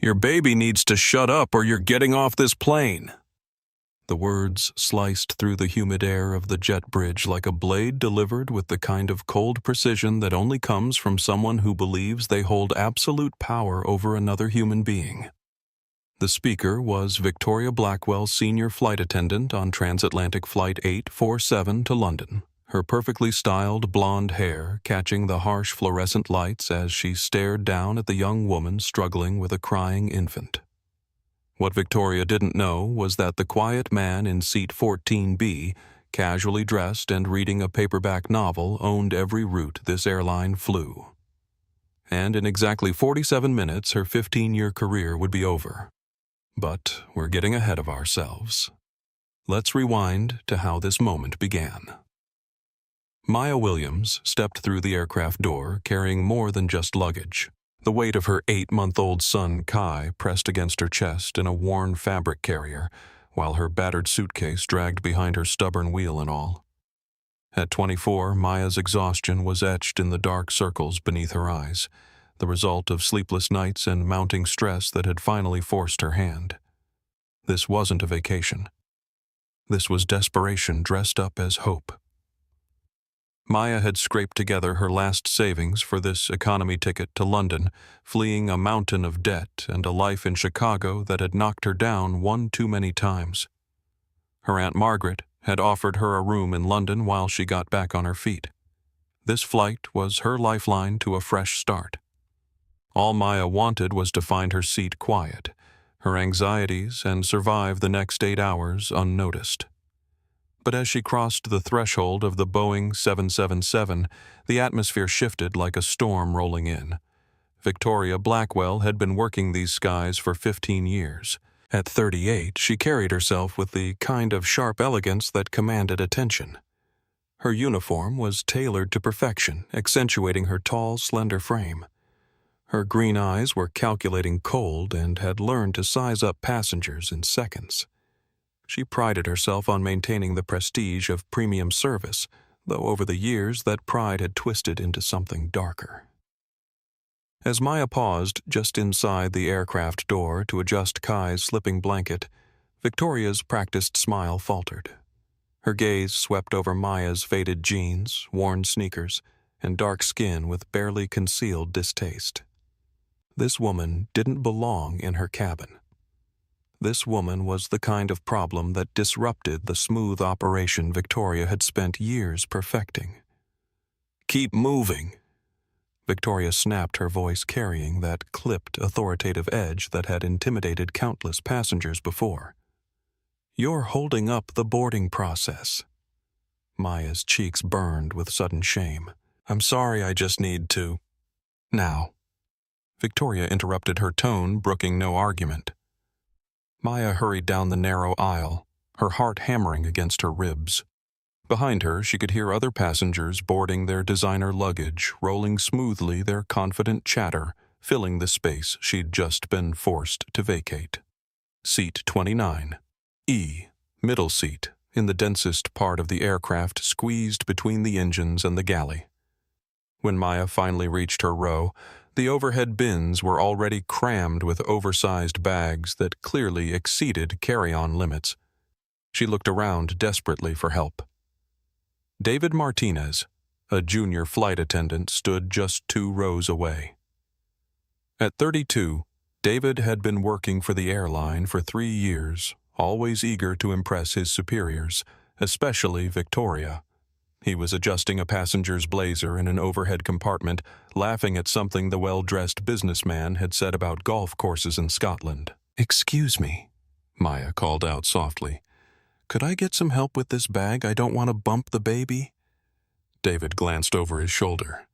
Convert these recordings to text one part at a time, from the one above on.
Your baby needs to shut up or you're getting off this plane." The words sliced through the humid air of the jet bridge like a blade delivered with the kind of cold precision that only comes from someone who believes they hold absolute power over another human being. The speaker was Victoria Blackwell, senior flight attendant on transatlantic Flight 847 to London, her perfectly styled blonde hair catching the harsh fluorescent lights as she stared down at the young woman struggling with a crying infant. What Victoria didn't know was that the quiet man in seat 14B, casually dressed and reading a paperback novel, owned every route this airline flew. And in exactly 47 minutes, her 15-year career would be over. But we're getting ahead of ourselves. Let's rewind to how this moment began. Maya Williams stepped through the aircraft door carrying more than just luggage. The weight of her 8-month-old son, Kai, pressed against her chest in a worn fabric carrier, while her battered suitcase dragged behind her stubborn wheel and all. At 24, Maya's exhaustion was etched in the dark circles beneath her eyes, the result of sleepless nights and mounting stress that had finally forced her hand. This wasn't a vacation. This was desperation dressed up as hope. Maya had scraped together her last savings for this economy ticket to London, fleeing a mountain of debt and a life in Chicago that had knocked her down one too many times. Her Aunt Margaret had offered her a room in London while she got back on her feet. This flight was her lifeline to a fresh start. All Maya wanted was to find her seat quiet, her anxieties, and survive the next 8 hours unnoticed. But as she crossed the threshold of the Boeing 777, the atmosphere shifted like a storm rolling in. Victoria Blackwell had been working these skies for 15 years. At 38, she carried herself with the kind of sharp elegance that commanded attention. Her uniform was tailored to perfection, accentuating her tall, slender frame. Her green eyes were calculating cold and had learned to size up passengers in seconds. She prided herself on maintaining the prestige of premium service, though over the years that pride had twisted into something darker. As Maya paused just inside the aircraft door to adjust Kai's slipping blanket, Victoria's practiced smile faltered. Her gaze swept over Maya's faded jeans, worn sneakers, and dark skin with barely concealed distaste. This woman didn't belong in her cabin. This woman was the kind of problem that disrupted the smooth operation Victoria had spent years perfecting. "Keep moving." Victoria snapped, her voice carrying that clipped, authoritative edge that had intimidated countless passengers before. "You're holding up the boarding process." Maya's cheeks burned with sudden shame. "I'm sorry, I just need to." "Now." Victoria interrupted her tone, brooking no argument. Maya hurried down the narrow aisle, her heart hammering against her ribs. Behind her, she could hear other passengers boarding their designer luggage, rolling smoothly their confident chatter, filling the space she'd just been forced to vacate. Seat 29. E. Middle seat, in the densest part of the aircraft, squeezed between the engines and the galley. When Maya finally reached her row, the overhead bins were already crammed with oversized bags that clearly exceeded carry-on limits. She looked around desperately for help. David Martinez, a junior flight attendant, stood just 2 rows away. At 32, David had been working for the airline for 3 years, always eager to impress his superiors, especially Victoria. He was adjusting a passenger's blazer in an overhead compartment, laughing at something the well-dressed businessman had said about golf courses in Scotland. "Excuse me," Maya called out softly. "Could I get some help with this bag? I don't want to bump the baby." David glanced over his shoulder.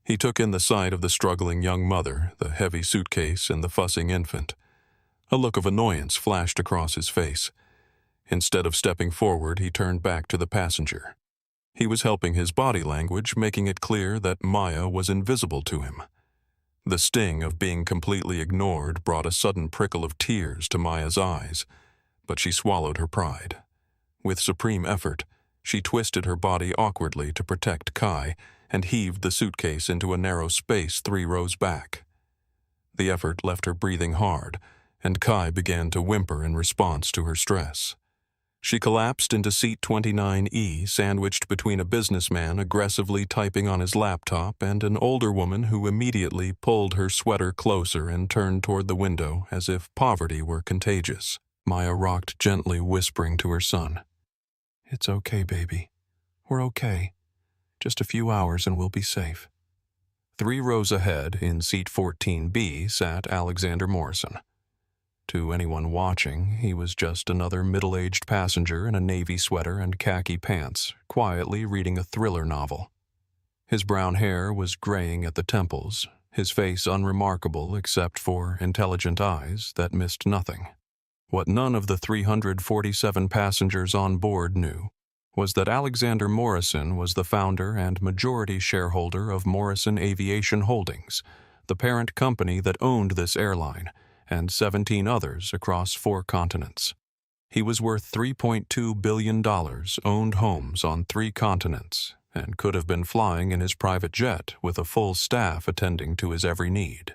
He took in the sight of the struggling young mother, the heavy suitcase, and the fussing infant. A look of annoyance flashed across his face. Instead of stepping forward, he turned back to the passenger. He was helping his body language, making it clear that Maya was invisible to him. The sting of being completely ignored brought a sudden prickle of tears to Maya's eyes, but she swallowed her pride. With supreme effort, she twisted her body awkwardly to protect Kai and heaved the suitcase into a narrow space 3 rows back. The effort left her breathing hard, and Kai began to whimper in response to her stress. She collapsed into seat 29E, sandwiched between a businessman aggressively typing on his laptop and an older woman who immediately pulled her sweater closer and turned toward the window as if poverty were contagious. Maya rocked gently, whispering to her son, "It's okay, baby. We're okay. Just a few hours and we'll be safe." 3 rows ahead, in seat 14B, sat Alexander Morrison. To anyone watching, he was just another middle-aged passenger in a navy sweater and khaki pants, quietly reading a thriller novel. His brown hair was graying at the temples, his face unremarkable except for intelligent eyes that missed nothing. What none of the 347 passengers on board knew was that Alexander Morrison was the founder and majority shareholder of Morrison Aviation Holdings, the parent company that owned this airline, and 17 others across 4 continents. He was worth $3.2 billion, owned homes on 3 continents, and could have been flying in his private jet with a full staff attending to his every need.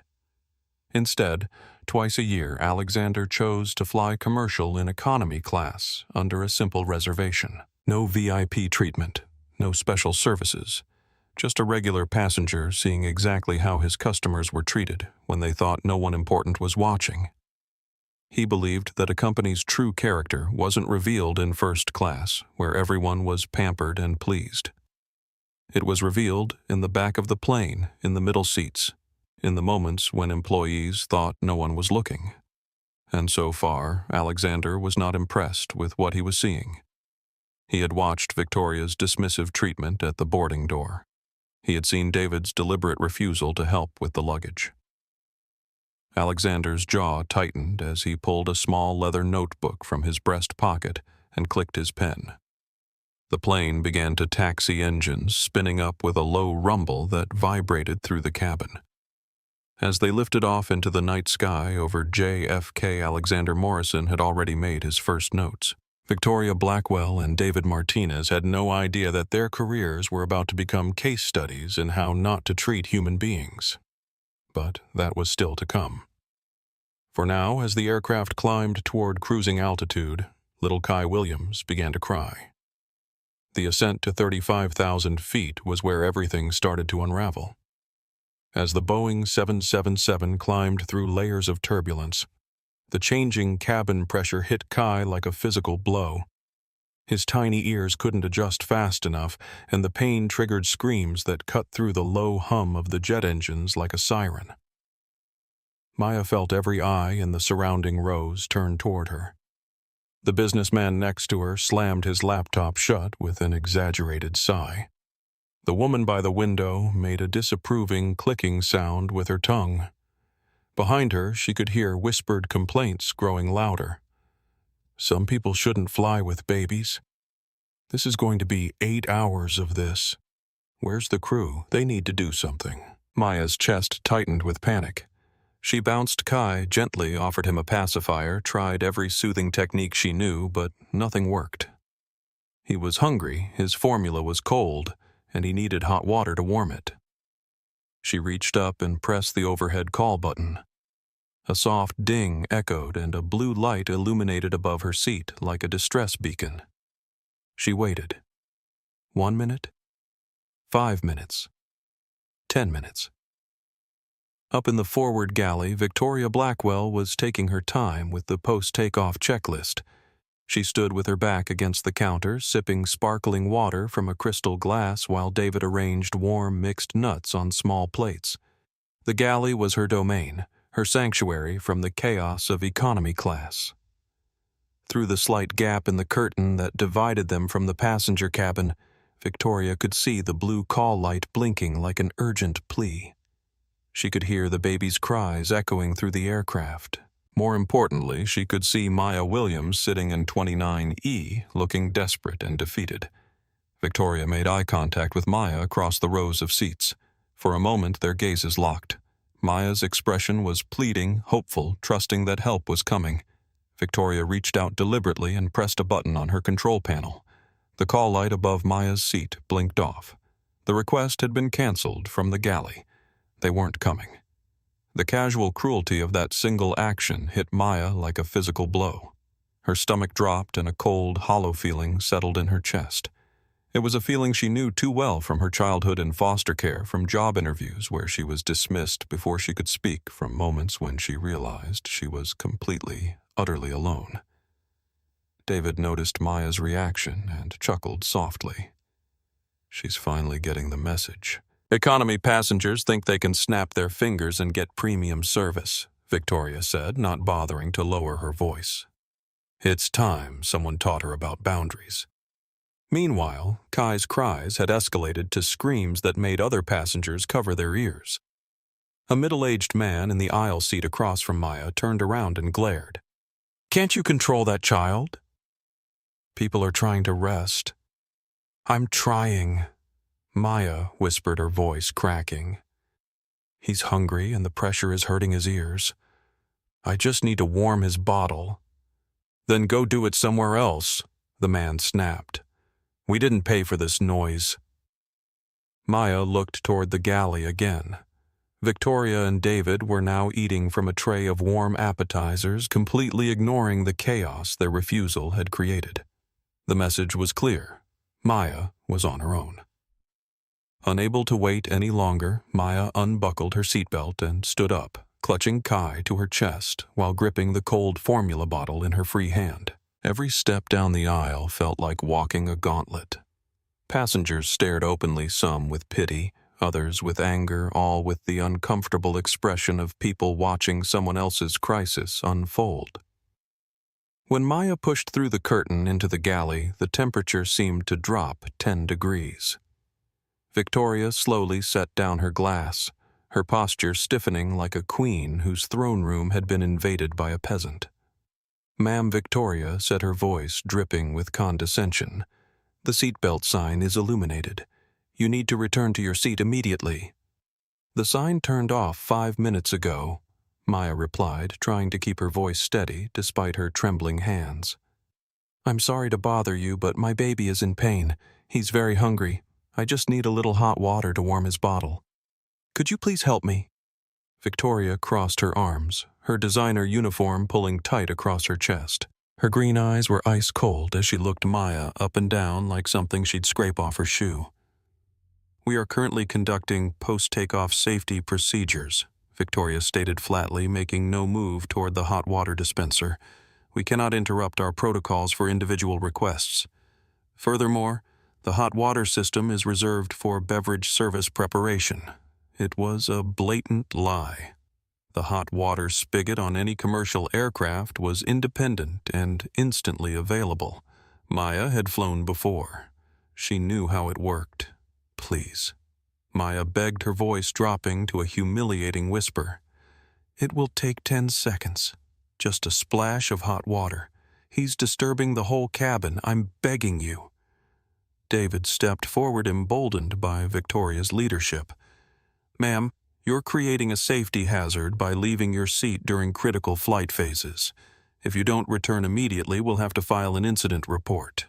Instead, twice a year, Alexander chose to fly commercial in economy class under a simple reservation. No VIP treatment, no special services, just a regular passenger seeing exactly how his customers were treated when they thought no one important was watching. He believed that a company's true character wasn't revealed in first class, where everyone was pampered and pleased. It was revealed in the back of the plane, in the middle seats, in the moments when employees thought no one was looking. And so far, Alexander was not impressed with what he was seeing. He had watched Victoria's dismissive treatment at the boarding door. He had seen David's deliberate refusal to help with the luggage. Alexander's jaw tightened as he pulled a small leather notebook from his breast pocket and clicked his pen. The plane began to taxi engines, spinning up with a low rumble that vibrated through the cabin. As they lifted off into the night sky over JFK, Alexander Morrison had already made his first notes. Victoria Blackwell and David Martinez had no idea that their careers were about to become case studies in how not to treat human beings. But that was still to come. For now, as the aircraft climbed toward cruising altitude, little Kai Williams began to cry. The ascent to 35,000 feet was where everything started to unravel. As the Boeing 777 climbed through layers of turbulence, the changing cabin pressure hit Kai like a physical blow. His tiny ears couldn't adjust fast enough, and the pain triggered screams that cut through the low hum of the jet engines like a siren. Maya felt every eye in the surrounding rows turn toward her. The businessman next to her slammed his laptop shut with an exaggerated sigh. The woman by the window made a disapproving clicking sound with her tongue. Behind her, she could hear whispered complaints growing louder. Some people shouldn't fly with babies. This is going to be 8 hours of this. Where's the crew? They need to do something. Maya's chest tightened with panic. She bounced Kai, gently offered him a pacifier, tried every soothing technique she knew, but nothing worked. He was hungry, his formula was cold, and he needed hot water to warm it. She reached up and pressed the overhead call button. A soft ding echoed and a blue light illuminated above her seat like a distress beacon. She waited. 1 minute, 5 minutes, 10 minutes. Up in the forward galley, Victoria Blackwell was taking her time with the post-takeoff checklist. She stood with her back against the counter, sipping sparkling water from a crystal glass while David arranged warm mixed nuts on small plates. The galley was her domain, her sanctuary from the chaos of economy class. Through the slight gap in the curtain that divided them from the passenger cabin, Victoria could see the blue call light blinking like an urgent plea. She could hear the baby's cries echoing through the aircraft. More importantly, she could see Maya Williams sitting in 29E, looking desperate and defeated. Victoria made eye contact with Maya across the rows of seats. For a moment, their gazes locked. Maya's expression was pleading, hopeful, trusting that help was coming. Victoria reached out deliberately and pressed a button on her control panel. The call light above Maya's seat blinked off. The request had been canceled from the galley. They weren't coming. The casual cruelty of that single action hit Maya like a physical blow. Her stomach dropped and a cold, hollow feeling settled in her chest. It was a feeling she knew too well from her childhood in foster care, from job interviews where she was dismissed before she could speak, from moments when she realized she was completely, utterly alone. David noticed Maya's reaction and chuckled softly. She's finally getting the message. Economy passengers think they can snap their fingers and get premium service, Victoria said, not bothering to lower her voice. It's time someone taught her about boundaries. Meanwhile, Kai's cries had escalated to screams that made other passengers cover their ears. A middle-aged man in the aisle seat across from Maya turned around and glared. "Can't you control that child? People are trying to rest." "I'm trying," Maya whispered, her voice cracking. "He's hungry and the pressure is hurting his ears. I just need to warm his bottle." "Then go do it somewhere else," the man snapped. "We didn't pay for this noise." Maya looked toward the galley again. Victoria and David were now eating from a tray of warm appetizers, completely ignoring the chaos their refusal had created. The message was clear. Maya was on her own. Unable to wait any longer, Maya unbuckled her seatbelt and stood up, clutching Kai to her chest while gripping the cold formula bottle in her free hand. Every step down the aisle felt like walking a gauntlet. Passengers stared openly, some with pity, others with anger, all with the uncomfortable expression of people watching someone else's crisis unfold. When Maya pushed through the curtain into the galley, the temperature seemed to drop 10 degrees. Victoria slowly set down her glass, her posture stiffening like a queen whose throne room had been invaded by a peasant. "Ma'am Victoria," said her voice dripping with condescension, "the seatbelt sign is illuminated. You need to return to your seat immediately." "The sign turned off 5 minutes ago," Maya replied, trying to keep her voice steady despite her trembling hands. "I'm sorry to bother you, but my baby is in pain. He's very hungry. I just need a little hot water to warm his bottle. Could you please help me?" Victoria crossed her arms, her designer uniform pulling tight across her chest. Her green eyes were ice cold as she looked Maya up and down like something she'd scrape off her shoe. "We are currently conducting post-takeoff safety procedures," Victoria stated flatly, making no move toward the hot water dispenser. "We cannot interrupt our protocols for individual requests. Furthermore, the hot water system is reserved for beverage service preparation." It was a blatant lie. The hot water spigot on any commercial aircraft was independent and instantly available. Maya had flown before. She knew how it worked. "Please." Maya begged, her voice dropping to a humiliating whisper. "It will take 10 seconds. Just a splash of hot water. He's disturbing the whole cabin. I'm begging you." David stepped forward, emboldened by Victoria's leadership. "Ma'am, you're creating a safety hazard by leaving your seat during critical flight phases. If you don't return immediately, we'll have to file an incident report."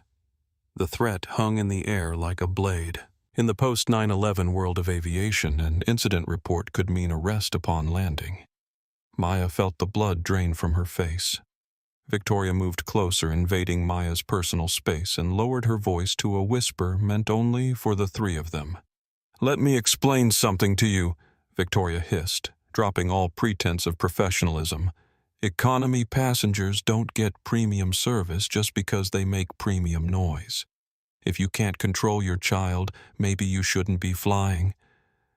The threat hung in the air like a blade. In the post-9/11 world of aviation, an incident report could mean arrest upon landing. Maya felt the blood drain from her face. Victoria moved closer, invading Maya's personal space, and lowered her voice to a whisper meant only for the three of them. "Let me explain something to you," Victoria hissed, dropping all pretense of professionalism. "Economy passengers don't get premium service just because they make premium noise. If you can't control your child, maybe you shouldn't be flying.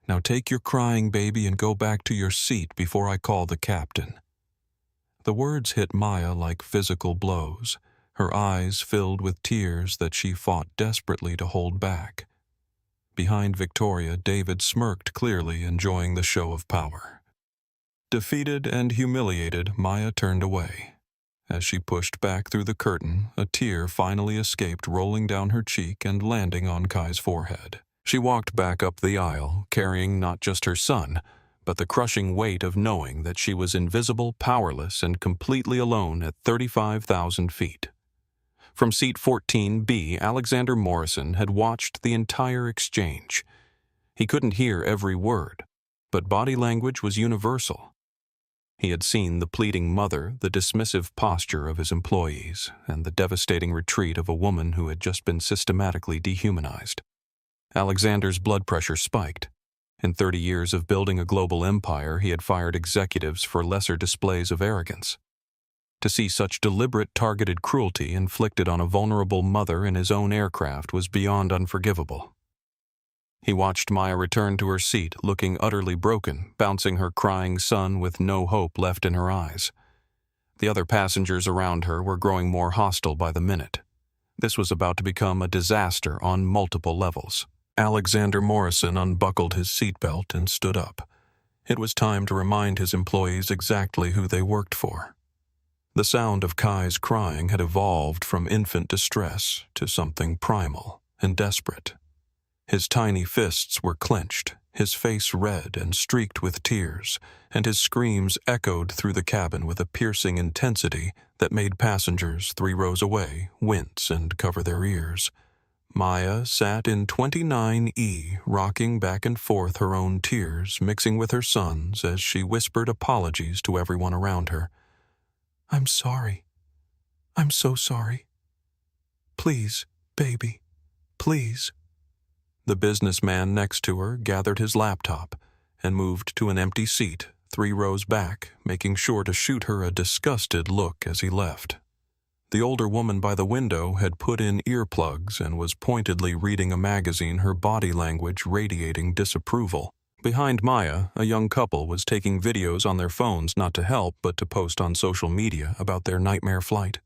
Now take your crying baby and go back to your seat before I call the captain." The words hit Maya like physical blows, her eyes filled with tears that she fought desperately to hold back. Behind Victoria, David smirked, clearly enjoying the show of power. Defeated and humiliated, Maya turned away. As she pushed back through the curtain, a tear finally escaped, rolling down her cheek and landing on Kai's forehead. She walked back up the aisle, carrying not just her son, but the crushing weight of knowing that she was invisible, powerless, and completely alone at 35,000 feet. From seat 14B, Alexander Morrison had watched the entire exchange. He couldn't hear every word, but body language was universal. He had seen the pleading mother, the dismissive posture of his employees, and the devastating retreat of a woman who had just been systematically dehumanized. Alexander's blood pressure spiked. In 30 years of building a global empire, he had fired executives for lesser displays of arrogance. To see such deliberate, targeted cruelty inflicted on a vulnerable mother in his own aircraft was beyond unforgivable. He watched Maya return to her seat, looking utterly broken, bouncing her crying son with no hope left in her eyes. The other passengers around her were growing more hostile by the minute. This was about to become a disaster on multiple levels. Alexander Morrison unbuckled his seatbelt and stood up. It was time to remind his employees exactly who they worked for. The sound of Kai's crying had evolved from infant distress to something primal and desperate. His tiny fists were clenched, his face red and streaked with tears, and his screams echoed through the cabin with a piercing intensity that made passengers 3 rows away wince and cover their ears. Maya sat in 29E, rocking back and forth her own tears, mixing with her son's as she whispered apologies to everyone around her. "I'm sorry. I'm so sorry. Please, baby, please." The businessman next to her gathered his laptop and moved to an empty seat 3 rows back, making sure to shoot her a disgusted look as he left. The older woman by the window had put in earplugs and was pointedly reading a magazine, her body language radiating disapproval. Behind Maya, a young couple was taking videos on their phones not to help but to post on social media about their nightmare flight.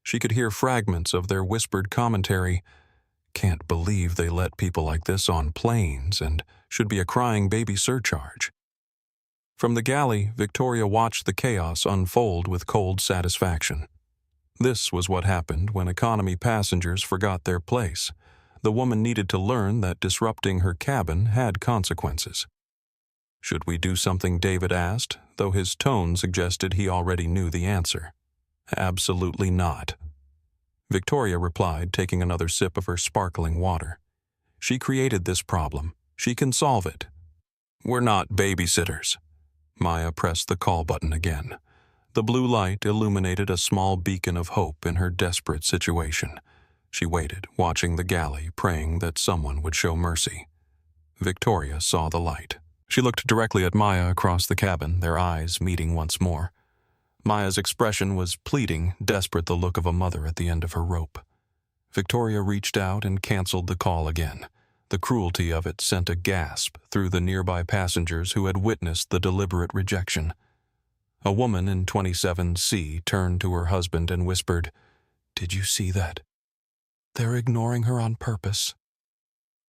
She could hear fragments of their whispered commentary. "Can't believe they let people like this on planes, and should be a crying baby surcharge." From the galley, Victoria watched the chaos unfold with cold satisfaction. This was what happened when economy passengers forgot their place. The woman needed to learn that disrupting her cabin had consequences. "Should we do something?" David asked, though his tone suggested he already knew the answer. "Absolutely not." Victoria replied, taking another sip of her sparkling water. "She created this problem. She can solve it." "We're not babysitters." Maya pressed the call button again. The blue light illuminated a small beacon of hope in her desperate situation. She waited, watching the galley, praying that someone would show mercy. Victoria saw the light. She looked directly at Maya across the cabin, their eyes meeting once more. Maya's expression was pleading, desperate, the look of a mother at the end of her rope. Victoria reached out and canceled the call again. The cruelty of it sent a gasp through the nearby passengers who had witnessed the deliberate rejection. A woman in 27C turned to her husband and whispered, "Did you see that? They're ignoring her on purpose."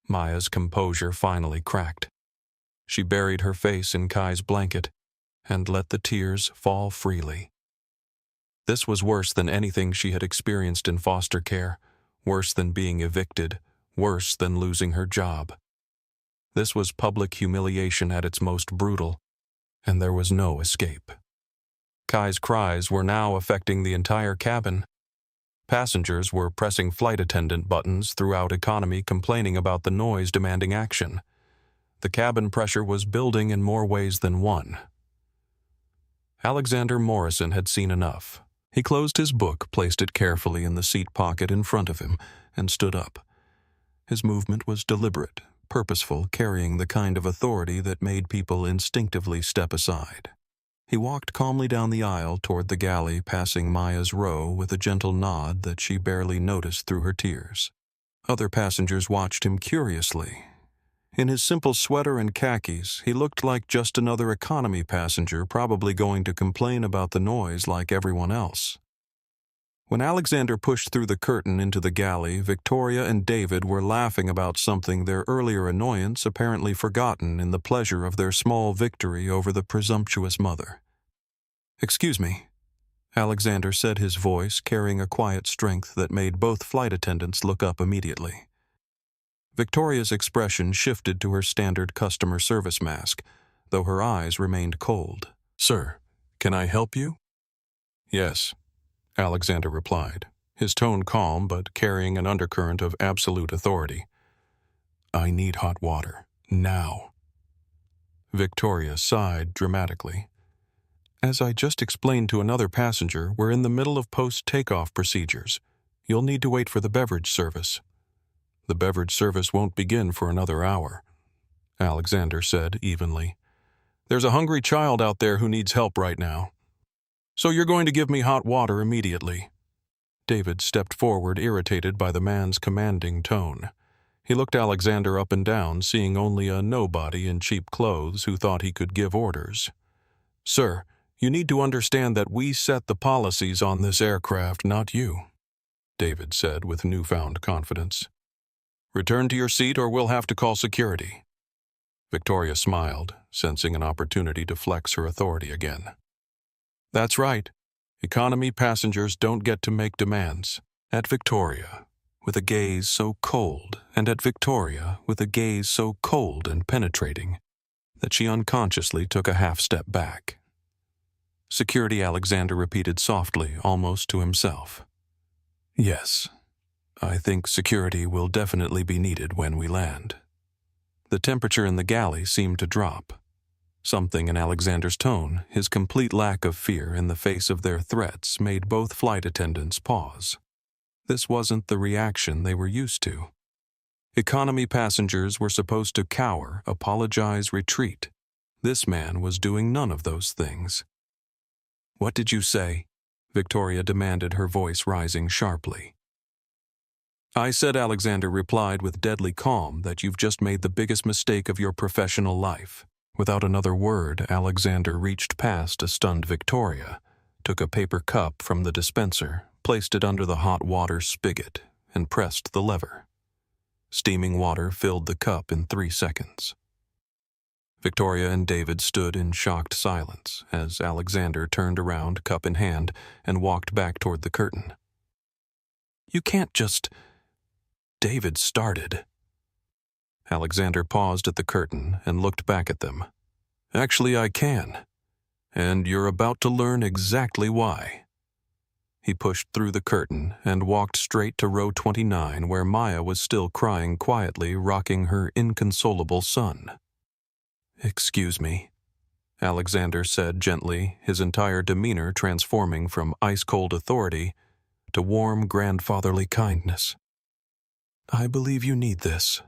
Maya's composure finally cracked. She buried her face in Kai's blanket and let the tears fall freely. This was worse than anything she had experienced in foster care, worse than being evicted, worse than losing her job. This was public humiliation at its most brutal, and there was no escape. Kai's cries were now affecting the entire cabin. Passengers were pressing flight attendant buttons throughout economy, complaining about the noise demanding action. The cabin pressure was building in more ways than one. Alexander Morrison had seen enough. He closed his book, placed it carefully in the seat pocket in front of him, and stood up. His movement was deliberate, purposeful, carrying the kind of authority that made people instinctively step aside. He walked calmly down the aisle toward the galley, passing Maya's row with a gentle nod that she barely noticed through her tears. Other passengers watched him curiously. In his simple sweater and khakis, he looked like just another economy passenger, probably going to complain about the noise like everyone else. When Alexander pushed through the curtain into the galley, Victoria and David were laughing about something, their earlier annoyance apparently forgotten in the pleasure of their small victory over the presumptuous mother. "Excuse me," Alexander said, his voice carrying a quiet strength that made both flight attendants look up immediately. Victoria's expression shifted to her standard customer service mask, though her eyes remained cold. "Sir, can I help you?" "Yes," Alexander replied, his tone calm but carrying an undercurrent of absolute authority. "I need hot water, now." Victoria sighed dramatically. As I just explained to another passenger, we're in the middle of post-takeoff procedures. You'll need to wait for the beverage service. The beverage service won't begin for another hour, Alexander said evenly. There's a hungry child out there who needs help right now. So you're going to give me hot water immediately. David stepped forward, irritated by the man's commanding tone. He looked Alexander up and down, seeing only a nobody in cheap clothes who thought he could give orders. Sir, you need to understand that we set the policies on this aircraft, not you, David said with newfound confidence. Return to your seat or we'll have to call security. Victoria smiled, sensing an opportunity to flex her authority again. That's right. Economy passengers don't get to make demands. At Victoria, with a gaze so cold, and at Victoria, with a gaze so cold and penetrating, that she unconsciously took a half-step back. Security, Alexander repeated softly, almost to himself. Yes, I think security will definitely be needed when we land. The temperature in the galley seemed to drop. Something in Alexander's tone, his complete lack of fear in the face of their threats, made both flight attendants pause. This wasn't the reaction they were used to. Economy passengers were supposed to cower, apologize, retreat. This man was doing none of those things. What did you say? Victoria demanded, her voice rising sharply. I said, Alexander replied with deadly calm, that you've just made the biggest mistake of your professional life. Without another word, Alexander reached past a stunned Victoria, took a paper cup from the dispenser, placed it under the hot water spigot, and pressed the lever. Steaming water filled the cup in 3 seconds. Victoria and David stood in shocked silence as Alexander turned around, cup in hand, and walked back toward the curtain. You can't just... David started. Alexander paused at the curtain and looked back at them. Actually, I can. And you're about to learn exactly why. He pushed through the curtain and walked straight to row 29, where Maya was still crying quietly, rocking her inconsolable son. Excuse me, Alexander said gently, his entire demeanor transforming from ice-cold authority to warm grandfatherly kindness. I believe you need this.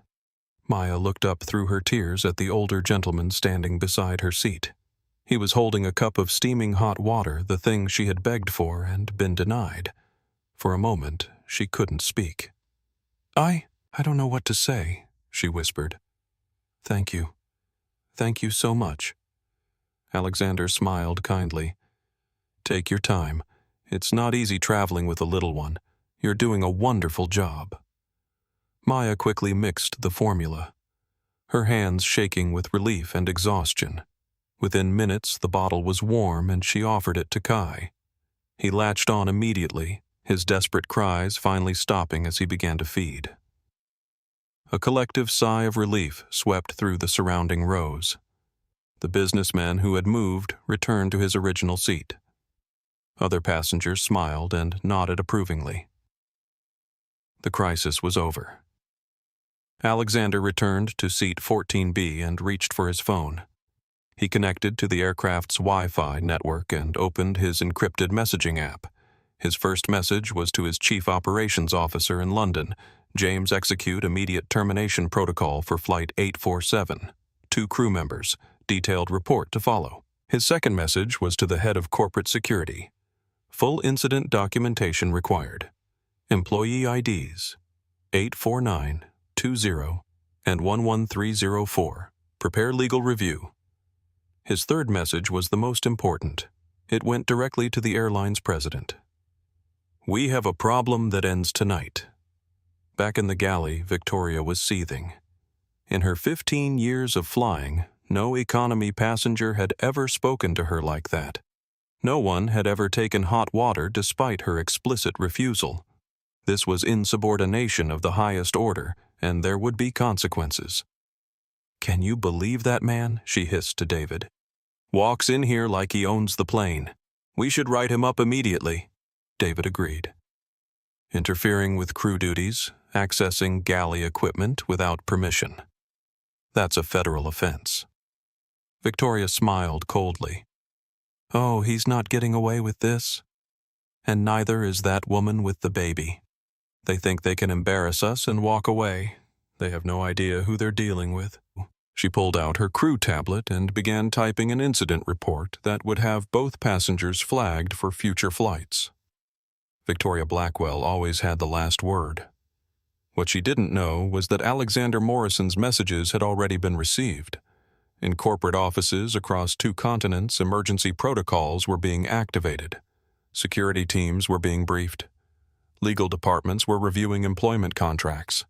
Maya looked up through her tears at the older gentleman standing beside her seat. He was holding a cup of steaming hot water, the thing she had begged for and been denied. For a moment, she couldn't speak. I don't know what to say, she whispered. Thank you. Thank you so much. Alexander smiled kindly. Take your time. It's not easy traveling with a little one. You're doing a wonderful job. Maya quickly mixed the formula, her hands shaking with relief and exhaustion. Within minutes, the bottle was warm and she offered it to Kai. He latched on immediately, his desperate cries finally stopping as he began to feed. A collective sigh of relief swept through the surrounding rows. The businessman who had moved returned to his original seat. Other passengers smiled and nodded approvingly. The crisis was over. Alexander returned to seat 14B and reached for his phone. He connected to the aircraft's Wi-Fi network and opened his encrypted messaging app. His first message was to his chief operations officer in London, James, execute immediate termination protocol for Flight 847. 2 crew members. Detailed report to follow. His second message was to the head of corporate security. Full incident documentation required. Employee IDs 84920 and 11304. Prepare legal review. His third message was the most important. It went directly to the airline's president. We have a problem that ends tonight. Back in the galley, Victoria was seething. In her 15 years of flying, no economy passenger had ever spoken to her like that. No one had ever taken hot water despite her explicit refusal. This was insubordination of the highest order, and there would be consequences. Can you believe that man? She hissed to David. Walks in here like he owns the plane. We should write him up immediately. David agreed. Interfering with crew duties, accessing galley equipment without permission. That's a federal offense. Victoria smiled coldly. "Oh, he's not getting away with this. And neither is that woman with the baby. They think they can embarrass us and walk away. They have no idea who they're dealing with." She pulled out her crew tablet and began typing an incident report that would have both passengers flagged for future flights. Victoria Blackwell always had the last word. What she didn't know was that Alexander Morrison's messages had already been received. In corporate offices across 2 continents, emergency protocols were being activated. Security teams were being briefed. Legal departments were reviewing employment contracts.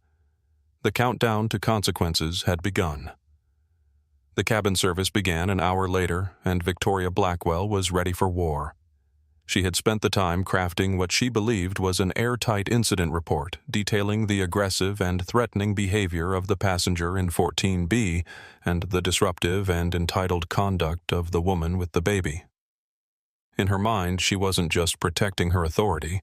The countdown to consequences had begun. The cabin service began an hour later, and Victoria Blackwell was ready for war. She had spent the time crafting what she believed was an airtight incident report detailing the aggressive and threatening behavior of the passenger in 14B and the disruptive and entitled conduct of the woman with the baby. In her mind, she wasn't just protecting her authority,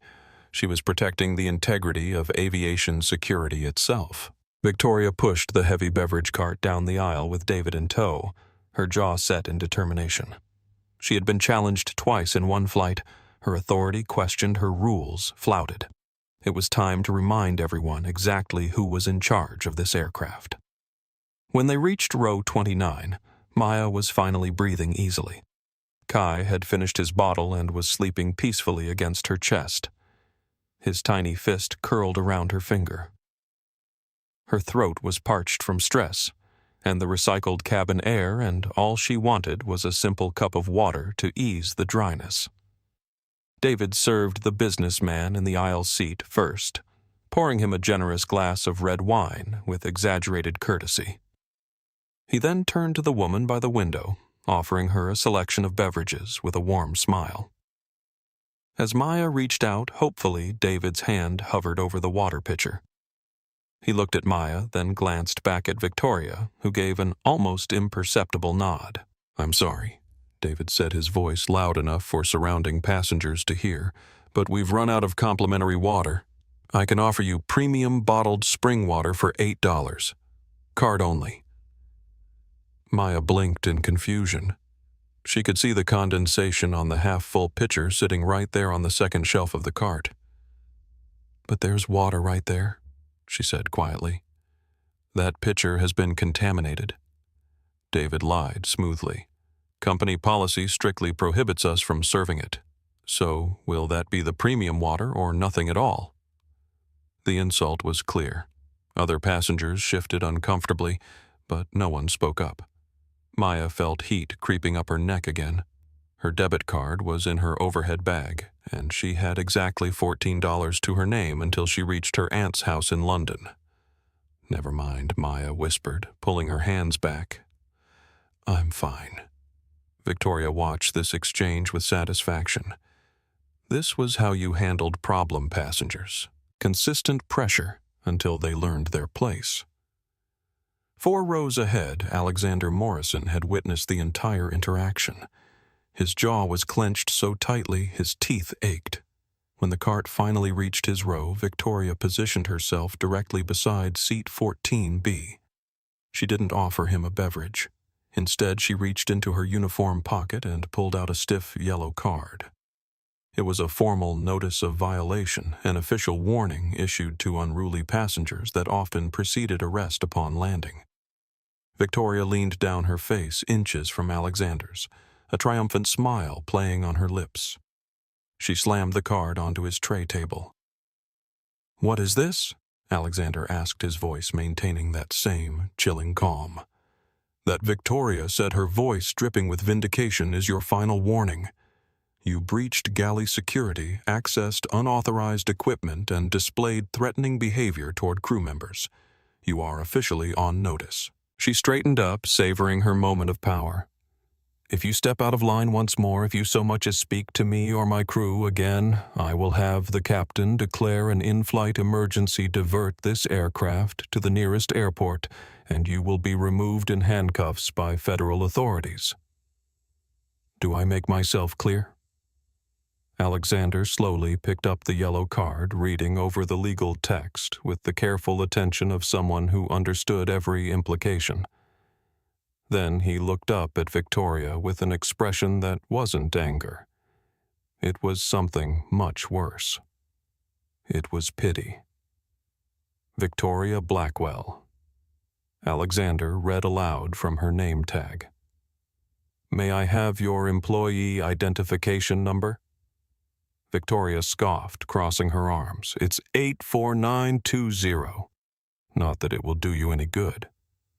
she was protecting the integrity of aviation security itself. Victoria pushed the heavy beverage cart down the aisle with David in tow, her jaw set in determination. She had been challenged twice in one flight, her authority questioned, her rules flouted. It was time to remind everyone exactly who was in charge of this aircraft. When they reached row 29, Maya was finally breathing easily. Kai had finished his bottle and was sleeping peacefully against her chest. His tiny fist curled around her finger. Her throat was parched from stress, and the recycled cabin air, and all she wanted was a simple cup of water to ease the dryness. David served the businessman in the aisle seat first, pouring him a generous glass of red wine with exaggerated courtesy. He then turned to the woman by the window, offering her a selection of beverages with a warm smile. As Maya reached out hopefully, David's hand hovered over the water pitcher. He looked at Maya, then glanced back at Victoria, who gave an almost imperceptible nod. "I'm sorry," David said, his voice loud enough for surrounding passengers to hear, "but we've run out of complimentary water. I can offer you premium bottled spring water for $8. Card only." Maya blinked in confusion. She could see the condensation on the half-full pitcher sitting right there on the second shelf of the cart. "But there's water right there," she said quietly. "That pitcher has been contaminated." David lied smoothly. "Company policy strictly prohibits us from serving it. So, will that be the premium water or nothing at all?" The insult was clear. Other passengers shifted uncomfortably, but no one spoke up. Maya felt heat creeping up her neck again. Her debit card was in her overhead bag, and she had exactly $14 to her name until she reached her aunt's house in London. "Never mind," Maya whispered, pulling her hands back. "I'm fine." Victoria watched this exchange with satisfaction. This was how you handled problem passengers. Consistent pressure until they learned their place. 4 rows ahead, Alexander Morrison had witnessed the entire interaction. His jaw was clenched so tightly his teeth ached. When the cart finally reached his row, Victoria positioned herself directly beside seat 14B. She didn't offer him a beverage. Instead, she reached into her uniform pocket and pulled out a stiff yellow card. It was a formal notice of violation, an official warning issued to unruly passengers that often preceded arrest upon landing. Victoria leaned down, her face inches from Alexander's, a triumphant smile playing on her lips. She slammed the card onto his tray table. "What is this?" Alexander asked, his voice maintaining that same chilling calm. "That Victoria said, her voice dripping with vindication, is your final warning. You breached galley security, accessed unauthorized equipment, and displayed threatening behavior toward crew members. You are officially on notice." She straightened up, savoring her moment of power. "If you step out of line once more, if you so much as speak to me or my crew again, I will have the captain declare an in-flight emergency, divert this aircraft to the nearest airport, and you will be removed in handcuffs by federal authorities. Do I make myself clear?" Alexander slowly picked up the yellow card, reading over the legal text with the careful attention of someone who understood every implication. Then he looked up at Victoria with an expression that wasn't anger. It was something much worse. It was pity. Victoria Blackwell. Alexander read aloud from her name tag. "May I have your employee identification number?" Victoria scoffed, crossing her arms. "It's 84920. Not that it will do you any good.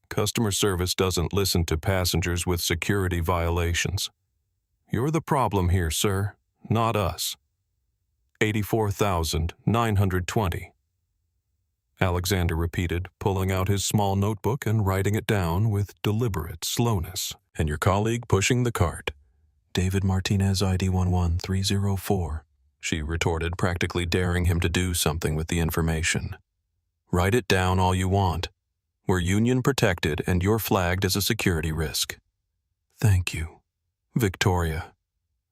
Customer service doesn't listen to passengers with security violations. You're the problem here, sir, not us. 84,920. Alexander repeated, pulling out his small notebook and writing it down with deliberate slowness. "And your colleague pushing the cart." "David Martinez, ID 11304, she retorted, practically daring him to do something with the information. "Write it down all you want. We're union protected and you're flagged as a security risk." "Thank you, Victoria,"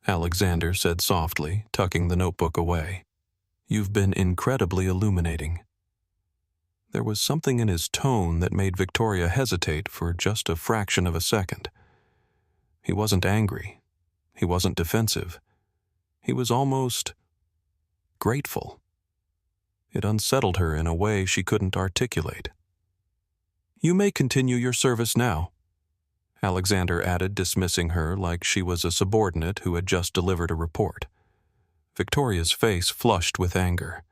Alexander said softly, tucking the notebook away. "You've been incredibly illuminating." There was something in his tone that made Victoria hesitate for just a fraction of a second. He wasn't angry. He wasn't defensive. He was almost grateful. It unsettled her in a way she couldn't articulate. "You may continue your service now," Alexander added, dismissing her like she was a subordinate who had just delivered a report. Victoria's face flushed with anger.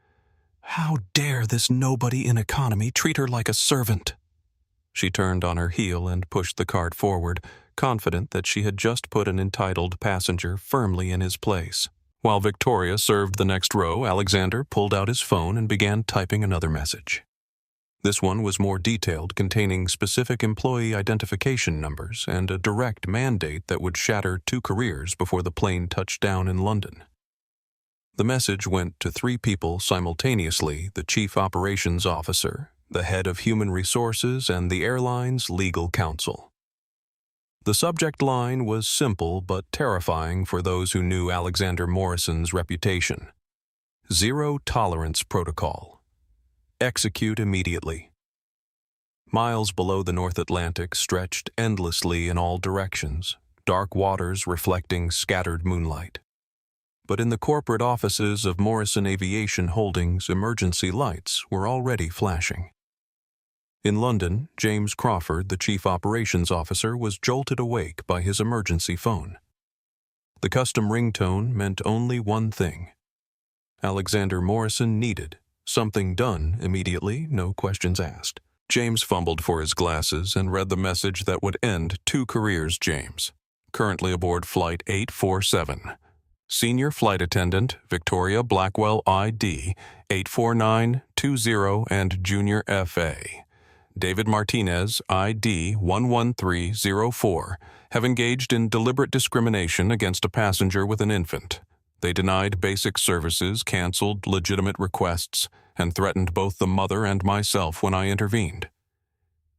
How dare this nobody in economy treat her like a servant? She turned on her heel and pushed the cart forward, confident that she had just put an entitled passenger firmly in his place. While Victoria served the next row, Alexander pulled out his phone and began typing another message. This one was more detailed, containing specific employee identification numbers and a direct mandate that would shatter 2 careers before the plane touched down in London. The message went to 3 people simultaneously: the Chief Operations Officer, the Head of Human Resources, and the airline's legal counsel. The subject line was simple but terrifying for those who knew Alexander Morrison's reputation. Zero Tolerance Protocol. Execute immediately. Miles below the North Atlantic stretched endlessly in all directions, dark waters reflecting scattered moonlight. But in the corporate offices of Morrison Aviation Holdings, emergency lights were already flashing. In London, James Crawford, the chief operations officer, was jolted awake by his emergency phone. The custom ringtone meant only one thing. Alexander Morrison needed something done immediately, no questions asked. James fumbled for his glasses and read the message that would end 2 careers. James, currently aboard Flight 847. Senior Flight Attendant, Victoria Blackwell ID, 84920 and Junior FA. David Martinez, ID 11304, have engaged in deliberate discrimination against a passenger with an infant. They denied basic services, canceled legitimate requests, and threatened both the mother and myself when I intervened.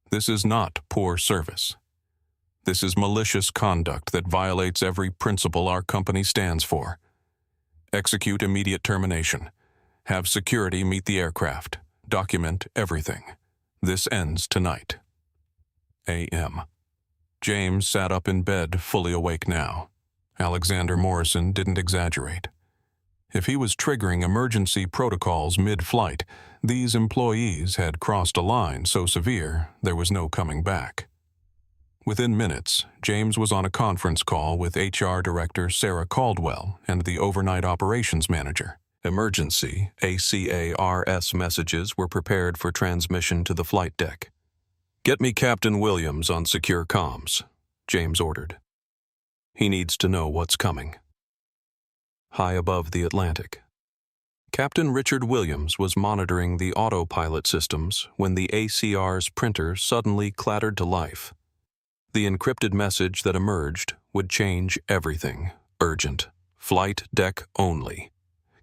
This is not poor service. This is malicious conduct that violates every principle our company stands for. Execute immediate termination. Have security meet the aircraft. Document everything. This ends tonight. A.M. James sat up in bed, fully awake now. Alexander Morrison didn't exaggerate. If he was triggering emergency protocols mid-flight, these employees had crossed a line so severe there was no coming back. Within minutes, James was on a conference call with HR Director Sarah Caldwell and the overnight operations manager. Emergency ACARS messages were prepared for transmission to the flight deck. "Get me Captain Williams on secure comms," James ordered. "He needs to know what's coming." High above the Atlantic, Captain Richard Williams was monitoring the autopilot systems when the ACR's printer suddenly clattered to life. The encrypted message that emerged would change everything. Urgent. Flight deck only.